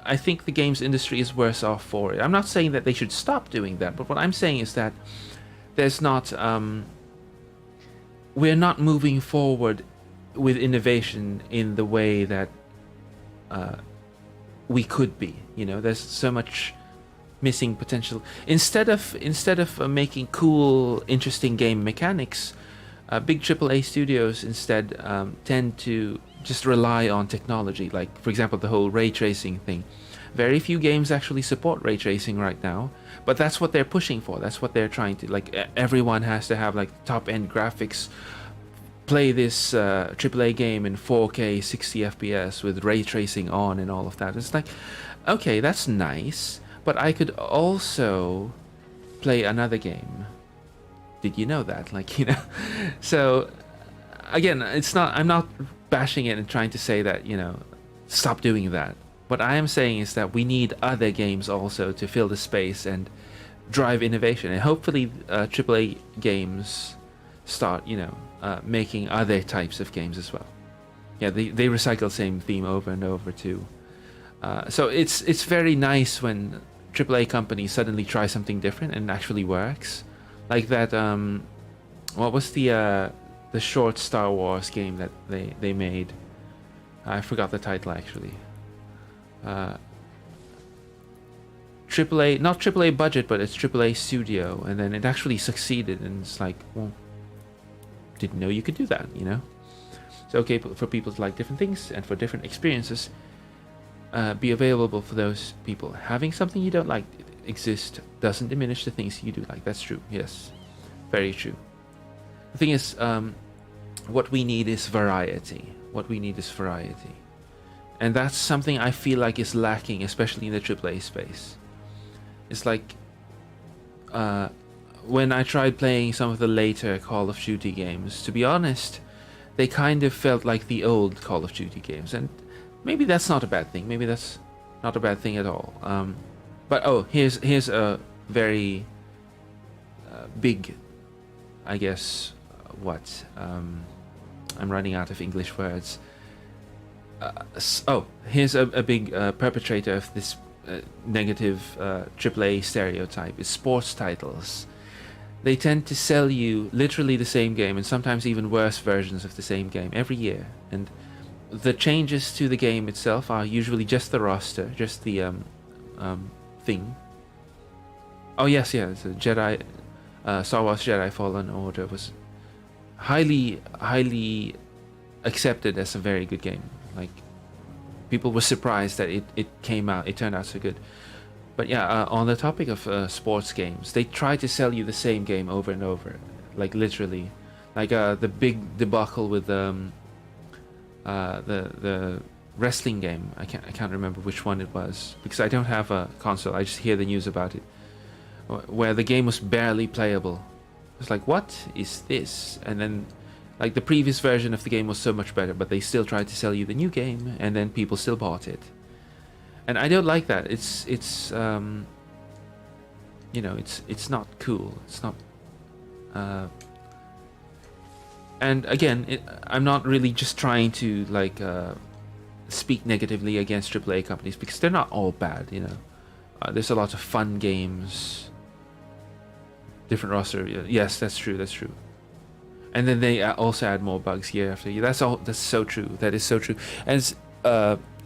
S1: I think the games industry is worse off for it. I'm not saying that they should stop doing that, but what I'm saying is that there's not we're not moving forward with innovation in the way that we could be. There's so much missing potential. Instead of making cool, interesting game mechanics, big AAA studios instead tend to just rely on technology. Like, for example, the whole ray tracing thing. Very few games actually support ray tracing right now, but that's what they're pushing for. That's what they're trying to, like, everyone has to have like top-end graphics. Play this AAA game in 4K 60 FPS with ray tracing on and all of that. It's like, okay, that's nice, but I could also play another game. Did you know that? So again, I'm not bashing it and trying to say that, stop doing that. What I am saying is that we need other games also to fill the space and drive innovation. And hopefully AAA games start, making other types of games as well. Yeah, they recycle the same theme over and over too. So it's very nice when AAA companies suddenly try something different and it actually works. Like that, what was the short Star Wars game that they made? I forgot the title actually. AAA, not AAA budget, but it's AAA studio, and then it actually succeeded, and it's like, well, didn't know you could do that, So okay, for people to like different things and for different experiences, be available for those people. Having something you don't like exist doesn't diminish the things you do like. That's true. Yes, very true. The thing is, what we need is variety. And that's something I feel like is lacking, especially in the AAA space. It's like, when I tried playing some of the later Call of Duty games, to be honest, they kind of felt like the old Call of Duty games, and maybe that's not a bad thing. Maybe that's not a bad thing at all. But here's a very big, I guess, I'm running out of English words. Here's a big perpetrator of this negative AAA stereotype is sports titles. They tend to sell you literally the same game and sometimes even worse versions of the same game every year. And the changes to the game itself are usually just the roster, just the thing. Oh yes, it's a Jedi, Star Wars Jedi Fallen Order was highly accepted as a very good game. Like, people were surprised that it turned out so good. But yeah, on the topic of sports games, they try to sell you the same game over and over, like literally, like the big debacle with the wrestling game. I can't remember which one it was because I don't have a console. I just hear the news about it, where the game was barely playable. It's like, what is this? And then, like, the previous version of the game was so much better, but they still tried to sell you the new game, and then people still bought it. And I don't like that. It's not cool. It's not. And again, I'm not really just trying to speak negatively against AAA companies because they're not all bad. There's a lot of fun games. Different roster. Yes, that's true. And then they also add more bugs year after year. That's so true. That is so true. And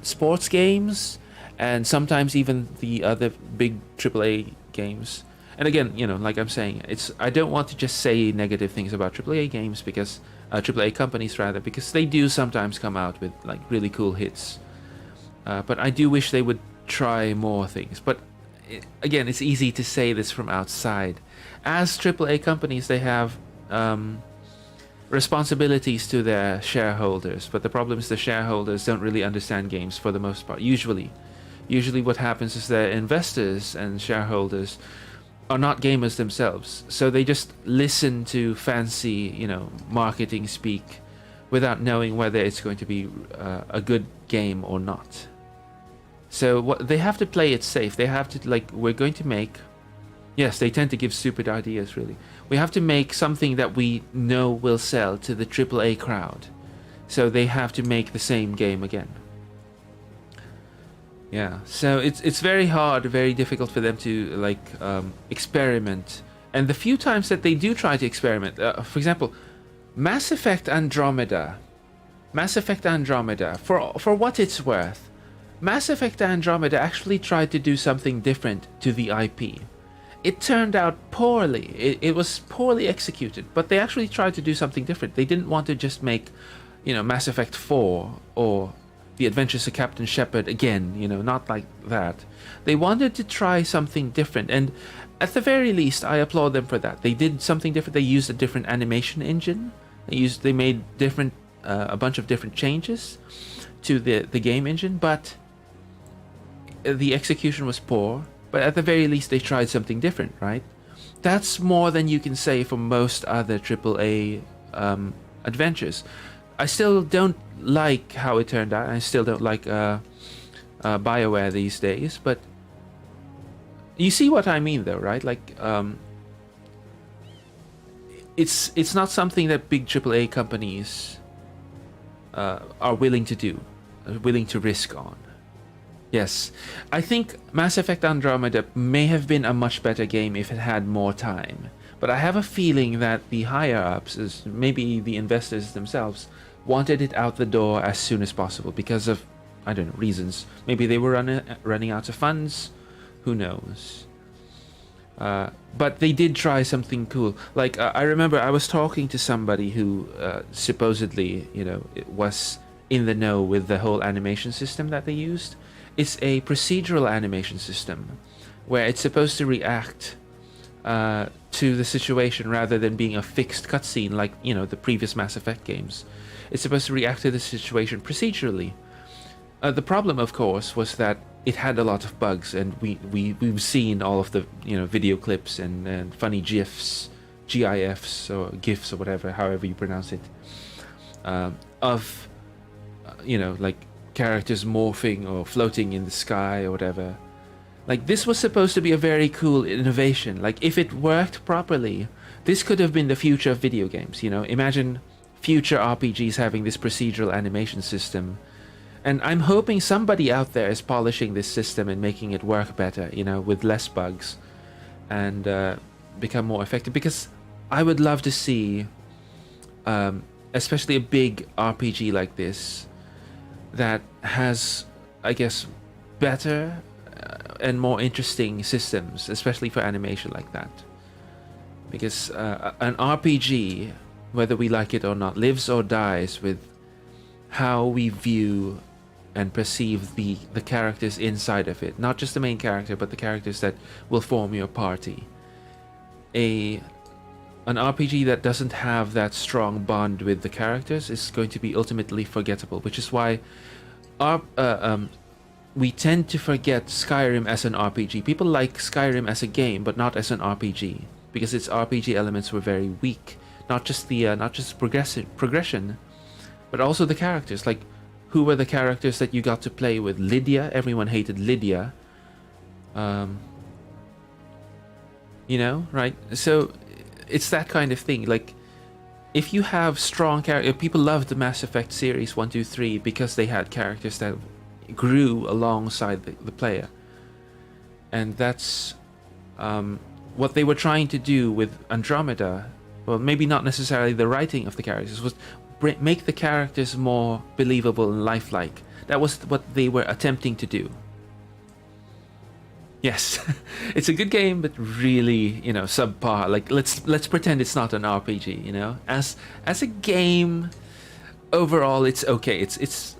S1: sports games, and sometimes even the other big AAA games. And again, like I'm saying, I don't want to just say negative things about AAA games because AAA companies rather, because they do sometimes come out with like really cool hits. But I do wish they would try more things. But again, it's easy to say this from outside. As AAA companies, they have responsibilities to their shareholders, but the problem is the shareholders don't really understand games for the most part. Usually what happens is their investors and shareholders are not gamers themselves, so they just listen to fancy, marketing speak without knowing whether it's going to be a good game or not. So they have to play it safe. They have to we're going to make. Yes, they tend to give stupid ideas, really. We have to make something that we know will sell to the AAA crowd. So they have to make the same game again. Yeah, so it's very hard, very difficult for them to experiment. And the few times that they do try to experiment, for example, Mass Effect Andromeda, for what it's worth, Mass Effect Andromeda actually tried to do something different to the IP. It turned out poorly. It was poorly executed, but they actually tried to do something different. They didn't want to just make, Mass Effect 4 or The Adventures of Captain Shepard again, not like that. They wanted to try something different, and at the very least, I applaud them for that. They did something different. They used a different animation engine. They made a bunch of different changes to the game engine, but the execution was poor. But at the very least, they tried something different, right? That's more than you can say for most other AAA adventures. I still don't like how it turned out. I still don't like BioWare these days. But you see what I mean, though, right? it's not something that big AAA companies are willing to do, willing to risk on. Yes, I think Mass Effect Andromeda may have been a much better game if it had more time. But I have a feeling that the higher-ups, maybe the investors themselves, wanted it out the door as soon as possible because of, I don't know, reasons. Maybe they were running out of funds. Who knows? But they did try something cool. Like, I remember I was talking to somebody who supposedly, was in the know with the whole animation system that they used. It's a procedural animation system where it's supposed to react to the situation rather than being a fixed cutscene like, the previous Mass Effect games. It's supposed to react to the situation procedurally. The problem, of course, was that it had a lot of bugs, and we've seen all of the video clips and funny GIFs or GIFs or whatever, however you pronounce it, of like characters morphing or floating in the sky or whatever. Like, this was supposed to be a very cool innovation. Like, if it worked properly, this could have been the future of video games. Imagine future RPGs having this procedural animation system. And I'm hoping somebody out there is polishing this system and making it work better, with less bugs and become more effective. Because I would love to see, especially a big RPG like this, that has, I guess, better and more interesting systems, especially for animation like that. Because an RPG, whether we like it or not, lives or dies with how we view and perceive the characters inside of it. Not just the main character, but the characters that will form your party. An RPG that doesn't have that strong bond with the characters is going to be ultimately forgettable, which is why we tend to forget Skyrim as an RPG. People like Skyrim as a game, but not as an RPG, because its RPG elements were very weak. Not just progression, but also the characters. Like, who were the characters that you got to play with? Lydia. Everyone hated Lydia. Right? So it's that kind of thing. Like, if you have strong characters, people loved the Mass Effect series 1, 2, 3 because they had characters that grew alongside the player. And that's what they were trying to do with Andromeda. Well, maybe not necessarily the writing of the characters, was make the characters more believable and lifelike. That was what they were attempting to do. Yes, it's a good game, but really, subpar. Like, let's pretend it's not an RPG. As a game, overall, it's okay. It's.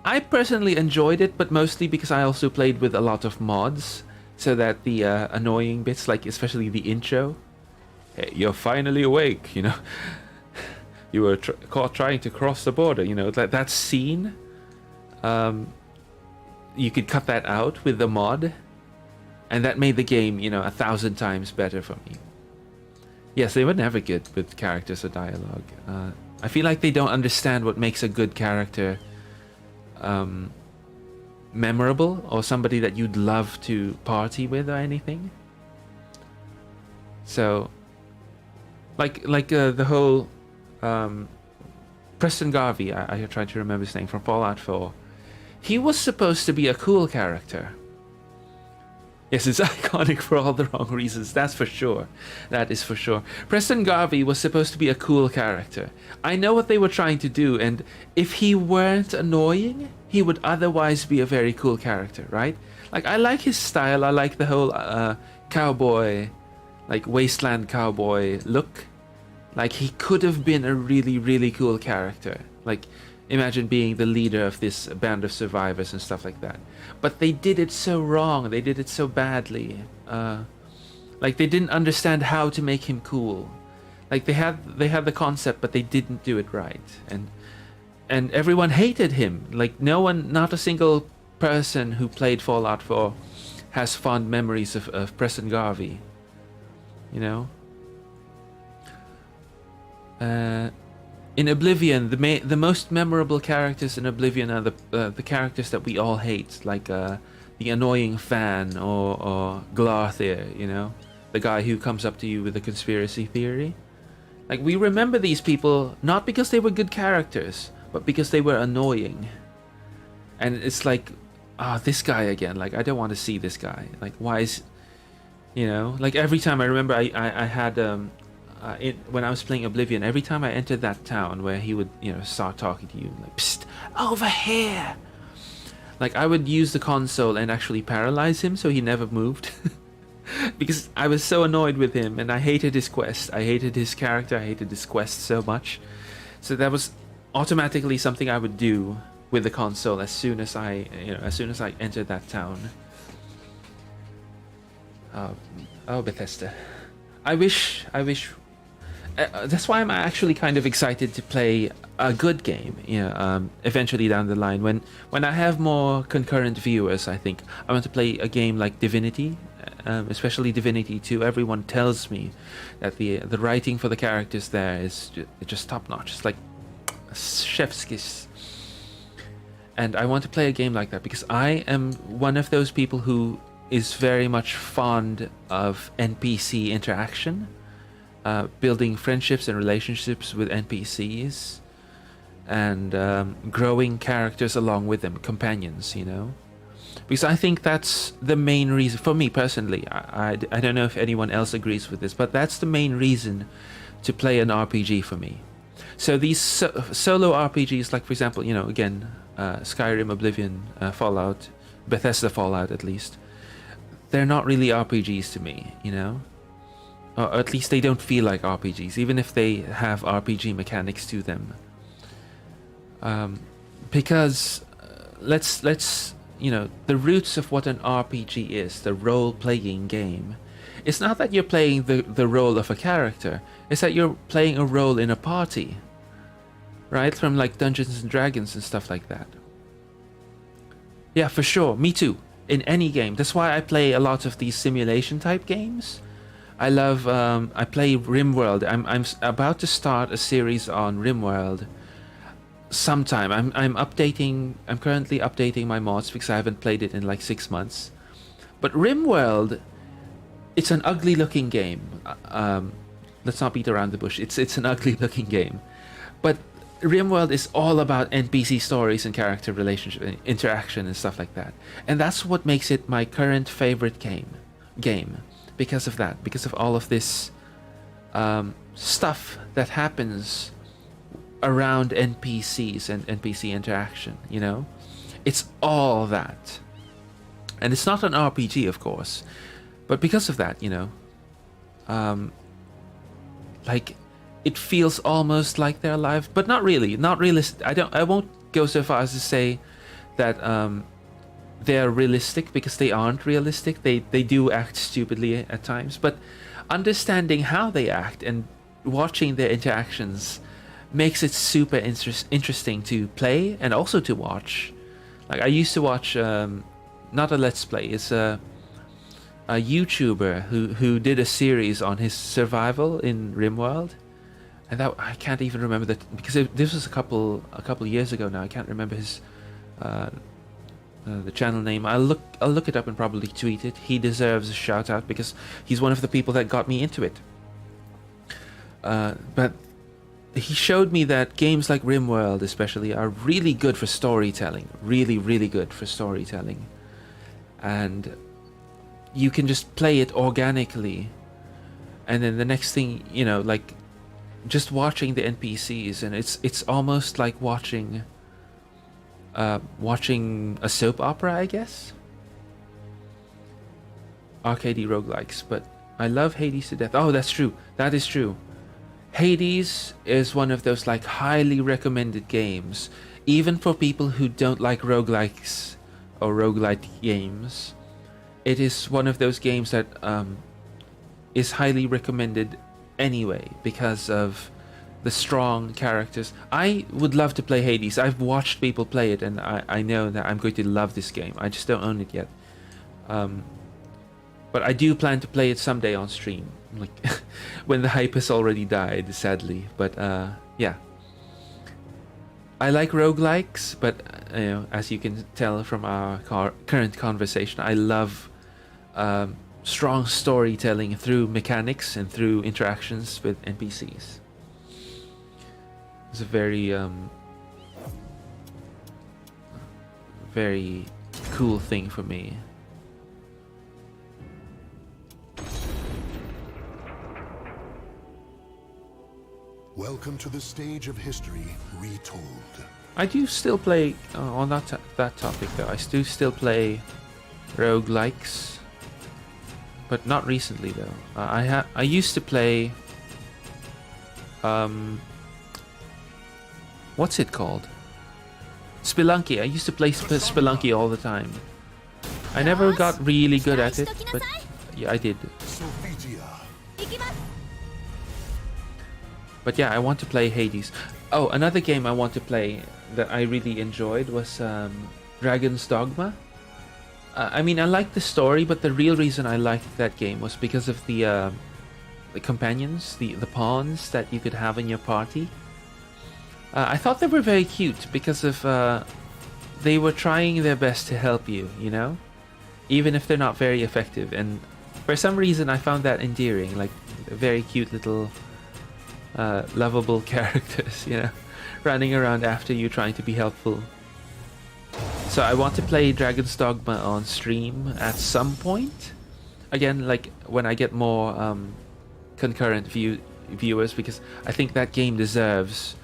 S1: I personally enjoyed it, but mostly because I also played with a lot of mods, so that the annoying bits, like especially the intro, hey, you're finally awake. You were caught trying to cross the border. That scene. You could cut that out with the mod. And that made the game, 1,000 times better for me. Yes, they were never good with characters or dialogue. I feel like they don't understand what makes a good character memorable, or somebody that you'd love to party with or anything. So, like the whole Preston Garvey, I tried to remember his name, from Fallout 4. He was supposed to be a cool character. Yes, it's iconic for all the wrong reasons, that's for sure. That is for sure. Preston Garvey was supposed to be a cool character. I know what they were trying to do, and if he weren't annoying, he would otherwise be a very cool character, right? Like, I like his style, I like the whole cowboy, like wasteland cowboy look. Like, he could have been a really, really cool character. Like, imagine being the leader of this band of survivors and stuff like that. But they did it so wrong. They did it so badly. Like, they didn't understand how to make him cool. Like, they had the concept, but they didn't do it right. And everyone hated him. Like, not a single person who played Fallout 4 has fond memories of Preston Garvey. In Oblivion, the most memorable characters in Oblivion are the characters that we all hate, like the annoying fan or Glarthir, the guy who comes up to you with a conspiracy theory. Like, we remember these people not because they were good characters, but because they were annoying. And it's like, this guy again. Like, I don't want to see this guy. Like, why is, like every time I remember I had when I was playing Oblivion, every time I entered that town where he would start talking to you, like, psst, over here. Like, I would use the console and actually paralyze him so he never moved. Because I was so annoyed with him, and I hated his quest. I hated his character. I hated his quest so much. So that was automatically something I would do with the console as soon as I entered that town. Oh, Bethesda. I wish. That's why I'm actually kind of excited to play a good game. Eventually down the line, when I have more concurrent viewers, I think I want to play a game like Divinity. Especially Divinity 2, everyone tells me that the writing for the characters there is just top notch. It's like chef's kiss. And I want to play a game like that because I am one of those people who is very much fond of NPC interaction, building friendships and relationships with NPCs, and growing characters along with them, companions, Because I think that's the main reason, for me personally, I don't know if anyone else agrees with this, but that's the main reason to play an RPG for me. So these solo RPGs, like for example, again, Skyrim, Oblivion, Fallout, Bethesda Fallout at least, they're not really RPGs to me, Or at least they don't feel like RPGs, even if they have RPG mechanics to them. Because let's the roots of what an RPG is, the role-playing game, it's not that you're playing the role of a character, it's that you're playing a role in a party, right? From like Dungeons and Dragons and stuff like that. Yeah, for sure, me too, in any game. That's why I play a lot of these simulation type games. I love, I play RimWorld. I'm about to start a series on RimWorld sometime. I'm currently updating my mods because I haven't played it in like 6 months. But RimWorld, it's an ugly looking game. Let's not beat around the bush. It's an ugly looking game. But RimWorld is all about NPC stories and character relationship and interaction and stuff like that. And that's what makes it my current favorite game. Because of that. Because of all of this stuff that happens around NPCs and NPC interaction, It's all that. And it's not an RPG, of course. But because of that, like, it feels almost like they're alive, but not really. Not realistic. I won't go so far as to say that they're realistic, because they aren't realistic. They do act stupidly at times. But understanding how they act and watching their interactions makes it super interesting to play and also to watch. Like, I used to watch, not a Let's Play, it's a YouTuber who did a series on his survival in RimWorld. And that, I can't even remember that, because this was a couple years ago now. I can't remember his the channel name. I'll look it up and probably tweet it. He deserves a shout out because he's one of the people that got me into it. But he showed me that games like RimWorld especially are really good for storytelling. Really, really good for storytelling. And you can just play it organically. And then the next thing, like, just watching the NPCs, and it's almost like watching a soap opera, I guess. Arcade roguelikes, but I love Hades to death. Oh, that's true. That is true. Hades is one of those like highly recommended games, even for people who don't like roguelikes or roguelite games. It is one of those games that is highly recommended anyway because of the strong characters. I would love to play Hades. I've watched people play it, and I know that I'm going to love this game. I just don't own it yet. But I do plan to play it someday on stream, like when the hype has already died, sadly. But yeah, I like roguelikes, but as you can tell from our current conversation, I love strong storytelling through mechanics and through interactions with NPCs. It's a very cool thing for me.
S3: Welcome to the stage of history retold.
S1: I do still play on that topic though. I do still play roguelikes, but not recently though. I used to play what's it called? Spelunky. I used to play Spelunky all the time. I never got really good at it, but yeah, I did. But yeah, I want to play Hades. Oh, another game I want to play that I really enjoyed was Dragon's Dogma. I mean, I liked the story, but the real reason I liked that game was because of the companions, the pawns that you could have in your party. I thought they were very cute because of they were trying their best to help you, you know, even if they're not very effective. And for some reason, I found that endearing, like very cute little lovable characters, you know, running around after you trying to be helpful. So I want to play Dragon's Dogma on stream at some point. Again, like when I get more concurrent viewers, because I think that game deserves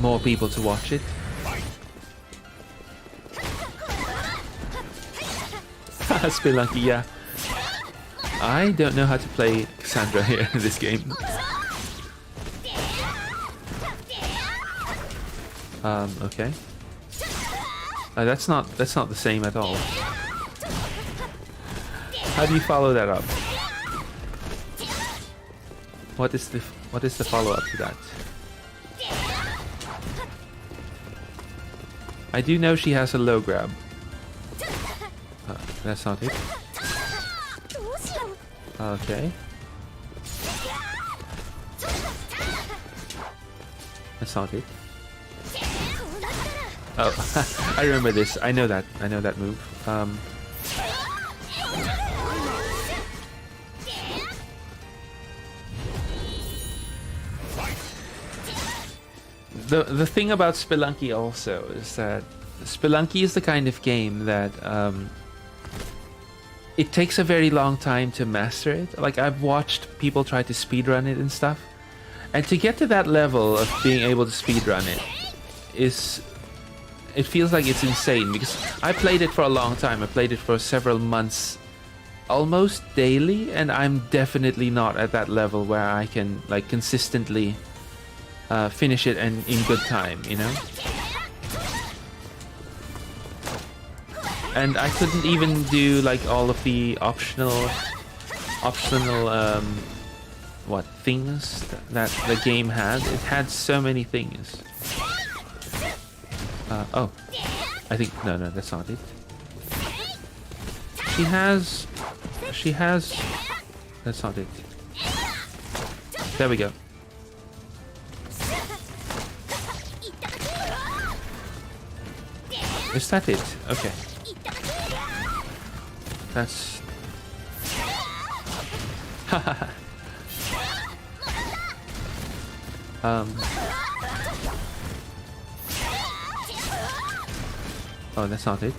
S1: more people to watch it. Spelunky, yeah. I don't know how to play Cassandra here in this game. Okay. That's not the same at all. How do you follow that up? What is the follow-up to that? I do know she has a low grab. That's not it. Okay. That's not it. Oh, I remember this. I know that move. The thing about Spelunky also is that Spelunky is the kind of game that it takes a very long time to master it. Like, I've watched people try to speedrun it and stuff, and to get to that level of being able to speedrun it it feels like it's insane, because I played it for a long time. I played it for several months, almost daily, and I'm definitely not at that level where I can like consistently finish it and in good time, you know. And I couldn't even do like all of the optional what things that the game had. It had so many things. Oh, I think no, that's not it. She has. That's not it. There we go. Is that it? Okay. That's. Oh, that's not it.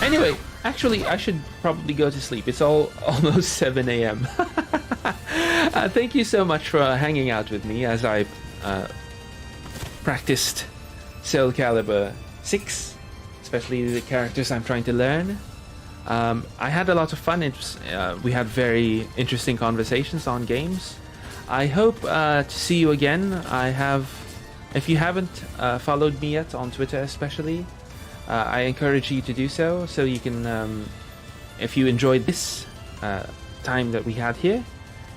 S1: Anyway, actually, I should probably go to sleep. It's almost 7 a.m. Thank you so much for hanging out with me as I practiced SoulCalibur 6, especially the characters I'm trying to learn. I had a lot of fun. We had very interesting conversations on games. I hope to see you again. If you haven't followed me yet on Twitter especially, I encourage you to do so you can, if you enjoyed this time that we had here,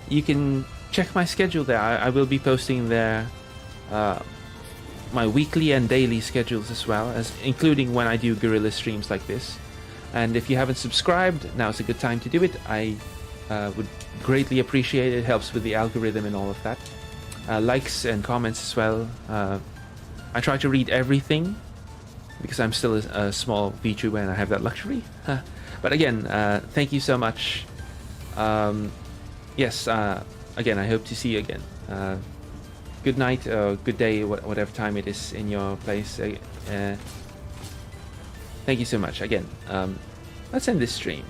S1: you can check my schedule there. I will be posting there my weekly and daily schedules as well, as including when I do guerrilla streams like this. And if you haven't subscribed, now's a good time to do it. I would greatly appreciate it. It helps with the algorithm and all of that. Likes and comments as well. I try to read everything because I'm still a small VTuber and I have that luxury. But again, thank you so much Yes, again, I hope to see you again. Good night, or good day, whatever time it is in your place. Thank you so much. Again, let's end this stream.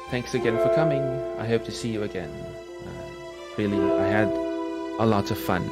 S1: Thanks again for coming. I hope to see you again. Really, I had a lot of fun.